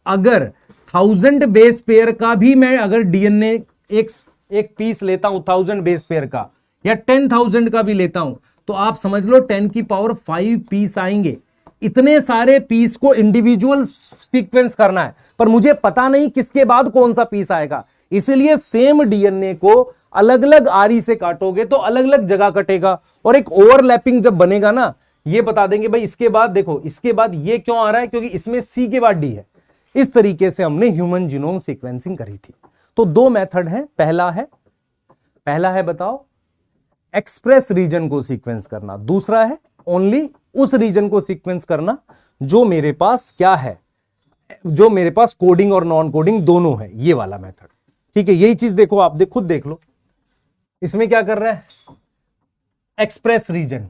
अगर 1000 बेस पेयर का भी मैं अगर डीएनए एक पीस लेता हूं 1000 बेस पेयर का, या 10,000 का भी लेता हूं, तो आप समझ लो 10 की पावर 5 पीस आएंगे। इतने सारे पीस को इंडिविजुअल सीक्वेंस करना है, पर मुझे पता नहीं किसके बाद कौन सा पीस आएगा। इसलिए सेम डीएनए को अलग अलग आरई से काटोगे तो अलग अलग जगह कटेगा, और एक ओवरलैपिंग जब बनेगा ना, ये बता देंगे भाई इसके बाद देखो, इसके बाद ये क्यों आ रहा है, क्योंकि इसमें सी के बाद डी है। इस तरीके से हमने ह्यूमन जीनोम सीक्वेंसिंग करी थी। तो दो मेथड है, पहला है बताओ एक्सप्रेस रीजन को सीक्वेंस करना, दूसरा है ओनली उस रीजन को सीक्वेंस करना जो मेरे पास क्या है, जो मेरे पास कोडिंग और नॉन कोडिंग दोनों है, ये वाला मेथड। ठीक है, यही चीज देखो, आप खुद देख लो इसमें क्या कर रहा है, एक्सप्रेस रीजन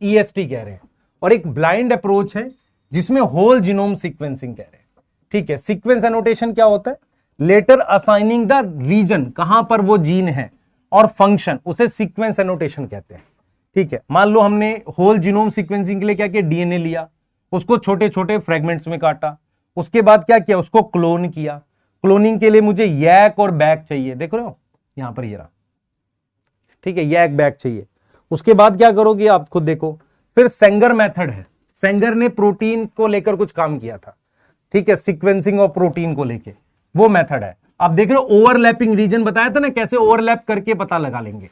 ईएसटी कह रहे हैं, और एक ब्लाइंड अप्रोच है जिसमें होल जीनोम सीक्वेंसिंग कह रहे हैं। ठीक है, सीक्वेंस एनोटेशन क्या होता है, लेटर असाइनिंग द रीजन, कहां पर वो जीन है, और फंक्शन, उसे सीक्वेंस एनोटेशन कहते हैं। ठीक है, मान लो हमने होल जीनोम सीक्वेंसिंग के लिए क्या किया, डीएनए लिया, उसको छोटे छोटे फ्रेगमेंट्स में काटा, उसके बाद क्या किया, उसको क्लोन किया। क्लोनिंग के लिए मुझे यैक और बैक चाहिए, देख रहे हो यहां पर ये रहा। ठीक है, यैक बैक चाहिए। उसके बाद क्या करोगे आप खुद देखो। फिर सेंगर मेथड है, सेंगर ने प्रोटीन को लेकर कुछ काम किया था। ठीक है, सीक्वेंसिंग ऑफ प्रोटीन को लेके वो मेथड है। आप देख रहे हो ओवरलैपिंग रीजन बताया था ना, कैसे ओवरलैप करके पता लगा लेंगे।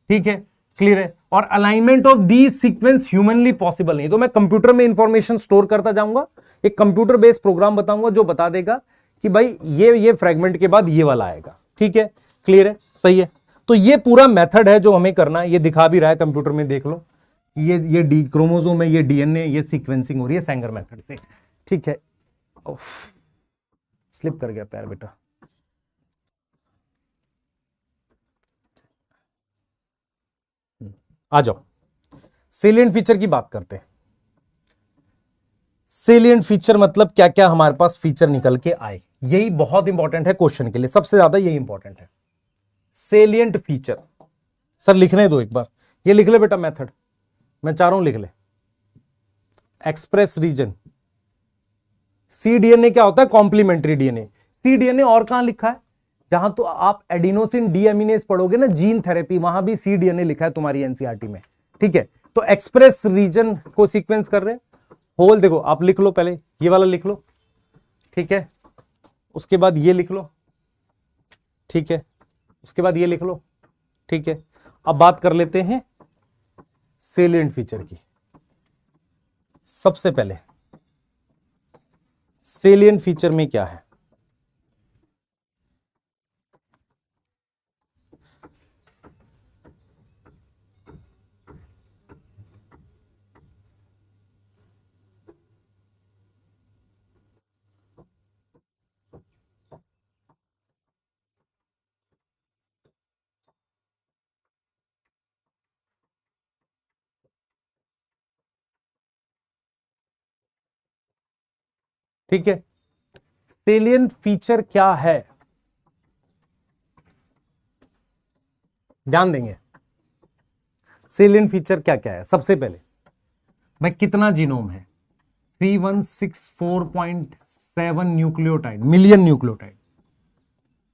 ठीक है, क्लियर है। और alignment of the sequence humanly possible नहीं। तो मैं कंप्यूटर में इंफॉर्मेशन स्टोर करता जाऊंगा, एक कंप्यूटर बेस्ड प्रोग्राम बताऊंगा जो बता देगा कि भाई ये फ्रेगमेंट के बाद ये वाला आएगा। ठीक है, क्लियर है, सही है। तो ये पूरा मेथड है जो हमें करना है, ये दिखा भी रहा है कंप्यूटर में, देख लो। ये डी क्रोमोसोम है, ये डीएनए, ये सीक्वेंसिंग हो रही है सेंगर मेथड से। ठीक है, स्लिप कर गया पैर बेटा। आ जाओ, सेलिएंट फीचर की बात करते हैं। सेलिएंट फीचर मतलब क्या क्या हमारे पास फीचर निकल के आए, यही बहुत इंपॉर्टेंट है क्वेश्चन के लिए, सबसे ज्यादा यही इंपॉर्टेंट है। सेलिएंट फीचर, सर लिखने दो एक बार, ये लिख ले बेटा मेथड, मैं चाह रहा हूं लिख ले। एक्सप्रेस रीजन, सीडीएनए क्या होता है, कॉम्प्लीमेंट्री डीएनए। सीडीएनए और कहां लिखा है, जहां तो आप एडिनोसिन डीएमिनेज पढ़ोगे ना, जीन थेरेपी, वहां भी सीडीएनए लिखा है तुम्हारी एनसीईआरटी में। ठीक है, तो एक्सप्रेस रीजन को सीक्वेंस कर रहे हैं। होल देखो, आप लिख लो पहले ये वाला लिख लो। ठीक है, उसके बाद ये लिख लो। ठीक है, उसके बाद ये लिख लो। ठीक है, अब बात कर लेते हैं सेलिएंट फीचर की। सबसे पहले सेलिएंट फीचर में क्या है, ठीक है, सेलिएंट फीचर क्या है, ध्यान देंगे। सेलिएंट फीचर क्या क्या है, सबसे पहले भाई कितना जीनोम है, 3164.7 न्यूक्लियोटाइड, मिलियन न्यूक्लियोटाइड,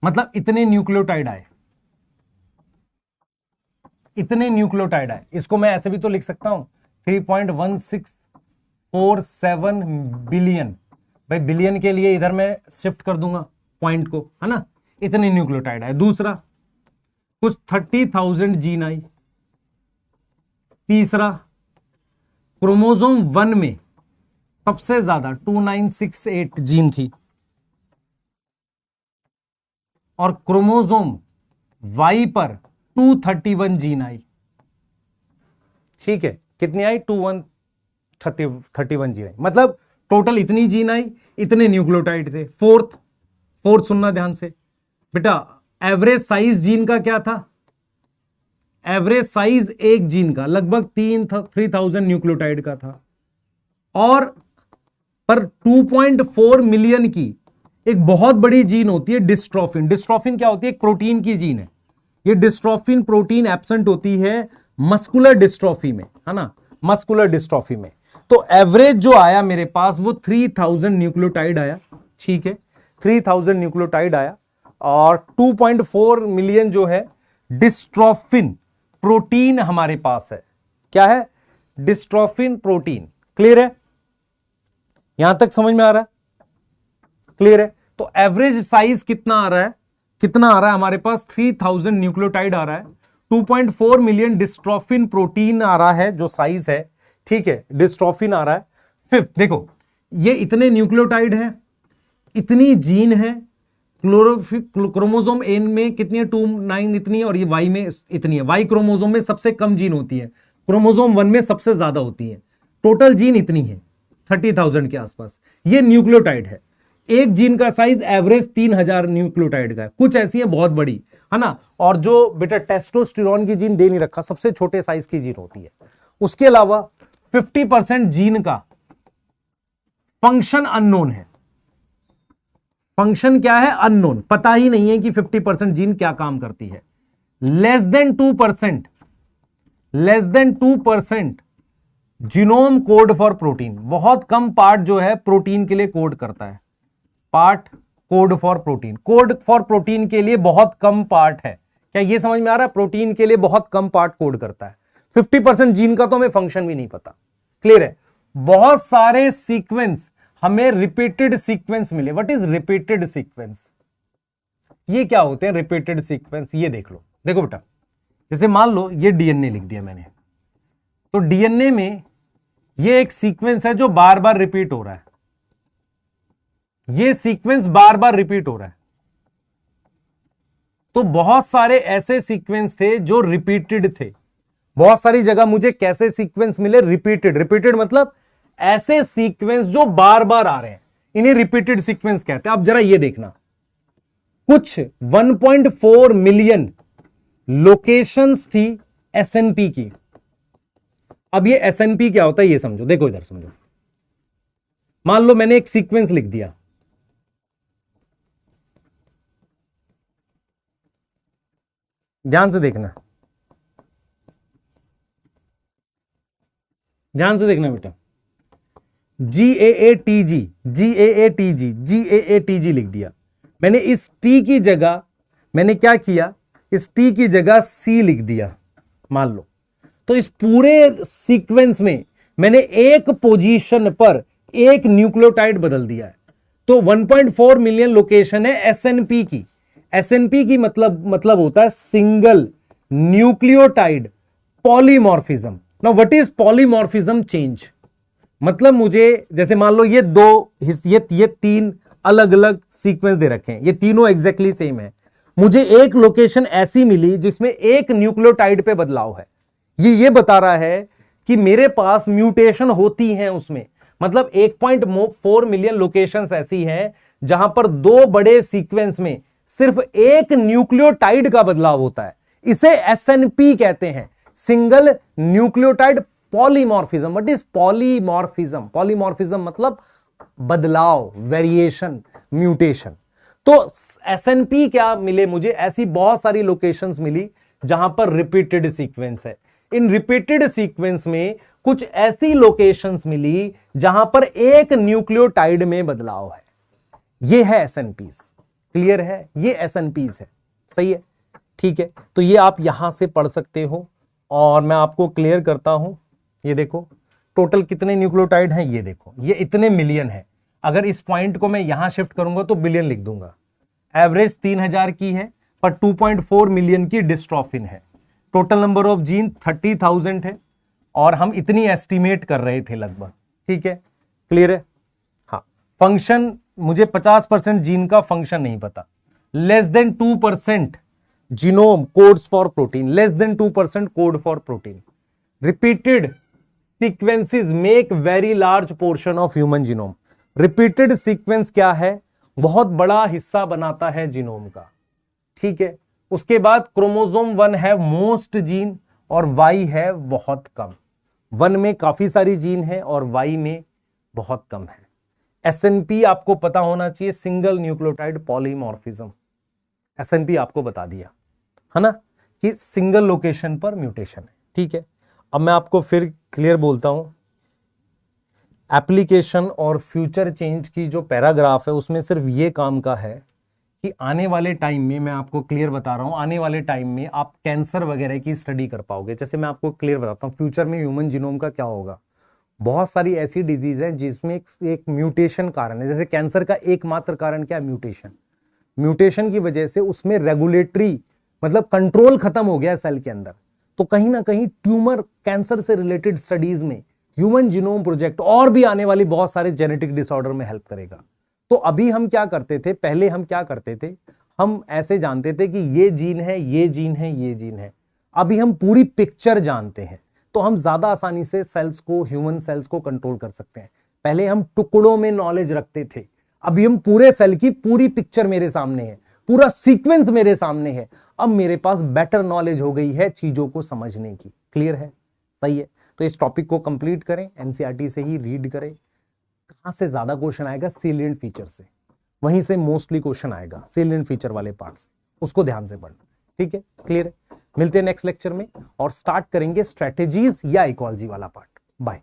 मतलब इतने न्यूक्लियोटाइड आए, इतने न्यूक्लियोटाइड आए। इसको मैं ऐसे भी तो लिख सकता हूं 3.1647 बिलियन। भाई बिलियन के लिए इधर मैं शिफ्ट कर दूंगा पॉइंट को, है ना, इतने न्यूक्लियोटाइड आए। दूसरा कुछ 30,000 जीन आई। तीसरा क्रोमोसोम 1 में सबसे ज्यादा 2968 जीन थी, और क्रोमोसोम वाई पर 231 जीन आई। ठीक है, कितनी आई, 31 जीन आई, मतलब टोटल इतनी जीन आई, इतने न्यूक्लियोटाइड थे। फोर्थ सुनना ध्यान से बेटा, एवरेज साइज जीन का क्या था, एवरेज साइज एक जीन का लगभग 3,000 न्यूक्लियोटाइड का था। और पर 2.4 मिलियन की एक बहुत बड़ी जीन होती है डिस्ट्रोफिन। डिस्ट्रोफिन क्या होती है, एक प्रोटीन की जीन है। ये डिस्ट्रोफिन प्रोटीन एब्सेंट होती है मस्कुलर डिस्ट्रोफी में, है ना, मस्कुलर डिस्ट्रोफी में। तो एवरेज जो आया मेरे पास वो 3000 न्यूक्लियोटाइड आया। ठीक है, 3000 न्यूक्लियोटाइड आया, और 2.4 मिलियन जो है डिस्ट्रोफिन प्रोटीन हमारे पास है। क्या है, डिस्ट्रोफिन प्रोटीन। क्लियर है, यहां तक समझ में आ रहा है, क्लियर है। तो एवरेज साइज कितना आ रहा है, कितना आ रहा है हमारे पास, 3000 न्यूक्लियोटाइड आ रहा है, 2.4 मिलियन डिस्ट्रोफिन प्रोटीन आ रहा है जो साइज है। ठीक है, डिस्ट्रोफिन आ रहा है। फिफ्थ देखो, ये इतने न्यूक्लियोटाइड है, इतनी जीन है, क्रोमोसोम एन में कितनी है, 29 इतनी है, और ये वाई में इतनी है। वाई क्रोमोसोम में सबसे कम जीन होती है, क्रोमोसोम 1 में सबसे ज्यादा होती है। टोटल जीन इतनी है 30,000 के आसपास। ये न्यूक्लियोटाइड है, एक जीन का साइज एवरेज 3000 न्यूक्लियोटाइड का है। कुछ ऐसी है बहुत बड़ी, है ना, और जो बेटा टेस्टोस्टेरोन की जीन दे नहीं रखा, सबसे छोटे साइज की जीन होती है। उसके अलावा 50% जीन का फंक्शन अननोन है। फंक्शन क्या है, अननोन, पता ही नहीं है कि 50% जीन क्या काम करती है। Less than 2% genome code for protein, बहुत कम पार्ट जो है प्रोटीन के लिए कोड करता है। Part code for protein, code for protein के लिए बहुत कम पार्ट है। क्या ये समझ में आ रहा है? प्रोटीन के लिए बहुत कम पार्ट कोड करता है। 50% जीन का तो हमें फंक्शन भी नहीं पता। क्लियर है? बहुत सारे सीक्वेंस, हमें रिपीटेड सीक्वेंस मिले। What is repeated sequence? ये क्या होते हैं रिपीटेड सीक्वेंस? ये देख लो, देखो बेटा, जैसे मान लो ये डीएनए लिख दिया मैंने, तो डीएनए में ये एक सीक्वेंस है जो बार बार रिपीट हो रहा है। ये सीक्वेंस बार बार रिपीट हो रहा है। तो बहुत सारे ऐसे सीक्वेंस थे जो रिपीटेड थे। बहुत सारी जगह मुझे कैसे सीक्वेंस मिले? रिपीटेड। रिपीटेड मतलब ऐसे सीक्वेंस जो बार बार आ रहे हैं, इन्हें रिपीटेड सीक्वेंस कहते हैं। आप जरा ये देखना, कुछ 1.4 मिलियन लोकेशंस थी एसएनपी की। अब ये एसएनपी क्या होता है ये समझो, देखो इधर समझो। मान लो मैंने एक सीक्वेंस लिख दिया, ध्यान से देखना, ध्यान से देखना बेटा। GAATG GAATG GAATG लिख दिया मैंने। इस टी की जगह मैंने क्या किया? इस टी की जगह C लिख दिया मान लो। तो इस पूरे सीक्वेंस में मैंने एक पोजीशन पर एक न्यूक्लियोटाइड बदल दिया है। तो 1.4 मिलियन लोकेशन है एसएनपी की। एसएनपी की मतलब होता है single nucleotide polymorphism. Now what is polymorphism change? मतलब मुझे जैसे मान लो ये तीन अलग अलग सीक्वेंस दे रखे हैं, ये तीनों एग्जैक्टली सेम है। मुझे एक लोकेशन ऐसी मिली जिसमें एक न्यूक्लियोटाइड पे बदलाव है। ये बता रहा है कि मेरे पास म्यूटेशन होती हैं उसमें। मतलब 1.4 मिलियन लोकेशंस ऐसी हैं जहां पर दो बड़े सीक्वेंस में सिर्फ एक न्यूक्लियोटाइड का बदलाव होता है। इसे एसएनपी कहते हैं, single nucleotide polymorphism. What is polymorphism? Polymorphism मतलब बदलाव, वेरिएशन, म्यूटेशन। तो एसएनपी क्या मिले मुझे? ऐसी बहुत सारी लोकेशंस मिली जहां पर रिपीटेड सीक्वेंस है। इन रिपीटेड सीक्वेंस में कुछ ऐसी लोकेशंस मिली जहां पर एक न्यूक्लियोटाइड में बदलाव है। ये है एसएनपीज। क्लियर है? ये एसएनपीज है। सही है, ठीक है। तो ये आप यहां से पढ़ सकते हो और मैं आपको क्लियर करता हूं। ये देखो टोटल कितने न्यूक्लियोटाइड हैं, ये देखो, ये इतने मिलियन है। अगर इस पॉइंट को मैं यहां शिफ्ट करूंगा तो बिलियन लिख दूंगा। एवरेज 3000 की है, पर 2.4 मिलियन की डिस्ट्रोफिन है। टोटल नंबर ऑफ जीन 30,000 है और हम इतनी एस्टिमेट कर रहे थे लगभग। ठीक है, क्लियर है? हाँ, फंक्शन मुझे 50% जीन का फंक्शन नहीं पता। Less than 2% genome codes for protein, less than 2% code for protein. Repeated sequences make very large portion of human genome. Repeated sequence क्या है? बहुत बड़ा हिस्सा बनाता है जीनोम का। ठीक है, उसके बाद क्रोमोसोम 1 है मोस्ट जीन और Y है बहुत कम। 1 में काफी सारी जीन है और Y में बहुत कम है। एसएनपी आपको पता होना चाहिए, सिंगल न्यूक्लियोटाइड पॉलीमॉर्फिज्म। एसएनपी आपको बता दिया है ना कि सिंगल लोकेशन पर म्यूटेशन है। ठीक है, अब मैं आपको फिर क्लियर बोलता हूं। एप्लीकेशन और फ्यूचर चेंज की जो पैराग्राफ है उसमें सिर्फ ये काम का है कि आने वाले टाइम में, मैं आपको क्लियर बता रहा हूं, आने वाले टाइम में आप कैंसर वगैरह की स्टडी कर पाओगे। जैसे मैं आपको क्लियर बताता हूं फ्यूचर में ह्यूमन जीनोम का क्या होगा। बहुत सारी ऐसी डिजीज है जिसमें एक म्यूटेशन कारण है। जैसे कैंसर का एकमात्र कारण क्या है? म्यूटेशन। म्यूटेशन की वजह से उसमें रेगुलेटरी मतलब कंट्रोल खत्म हो गया सेल के अंदर। तो कहीं ना कहीं ट्यूमर कैंसर से रिलेटेड स्टडीज में ह्यूमन जीनोम प्रोजेक्ट और भी आने वाली बहुत सारे जेनेटिक डिसऑर्डर में हेल्प करेगा। तो अभी हम क्या करते थे, पहले हम क्या करते थे, हम ऐसे जानते थे कि ये जीन है, ये जीन है, ये जीन है। अभी हम पूरी पिक्चर जानते हैं तो हम ज्यादा आसानी से सेल्स को, ह्यूमन सेल्स को कंट्रोल कर सकते हैं। पहले हम टुकड़ों में नॉलेज रखते थे, अभी हम पूरे सेल की पूरी पिक्चर मेरे सामने है, पूरा सीक्वेंस मेरे सामने है। अब मेरे पास बेटर नॉलेज हो गई है चीजों को समझने की। क्लियर है? सही है। तो इस टॉपिक को कंप्लीट करें, एनसीईआरटी से ही रीड करें। कहां से ज्यादा क्वेश्चन आएगा? सेलिएंट फीचर से, वहीं से मोस्टली क्वेश्चन आएगा सेलिएंट फीचर वाले पार्ट से, उसको ध्यान से पढ़ना। ठीक है, क्लियर है? मिलते हैं नेक्स्ट लेक्चर में और स्टार्ट करेंगे स्ट्रेटेजीज या इकोलॉजी वाला पार्ट। बाय।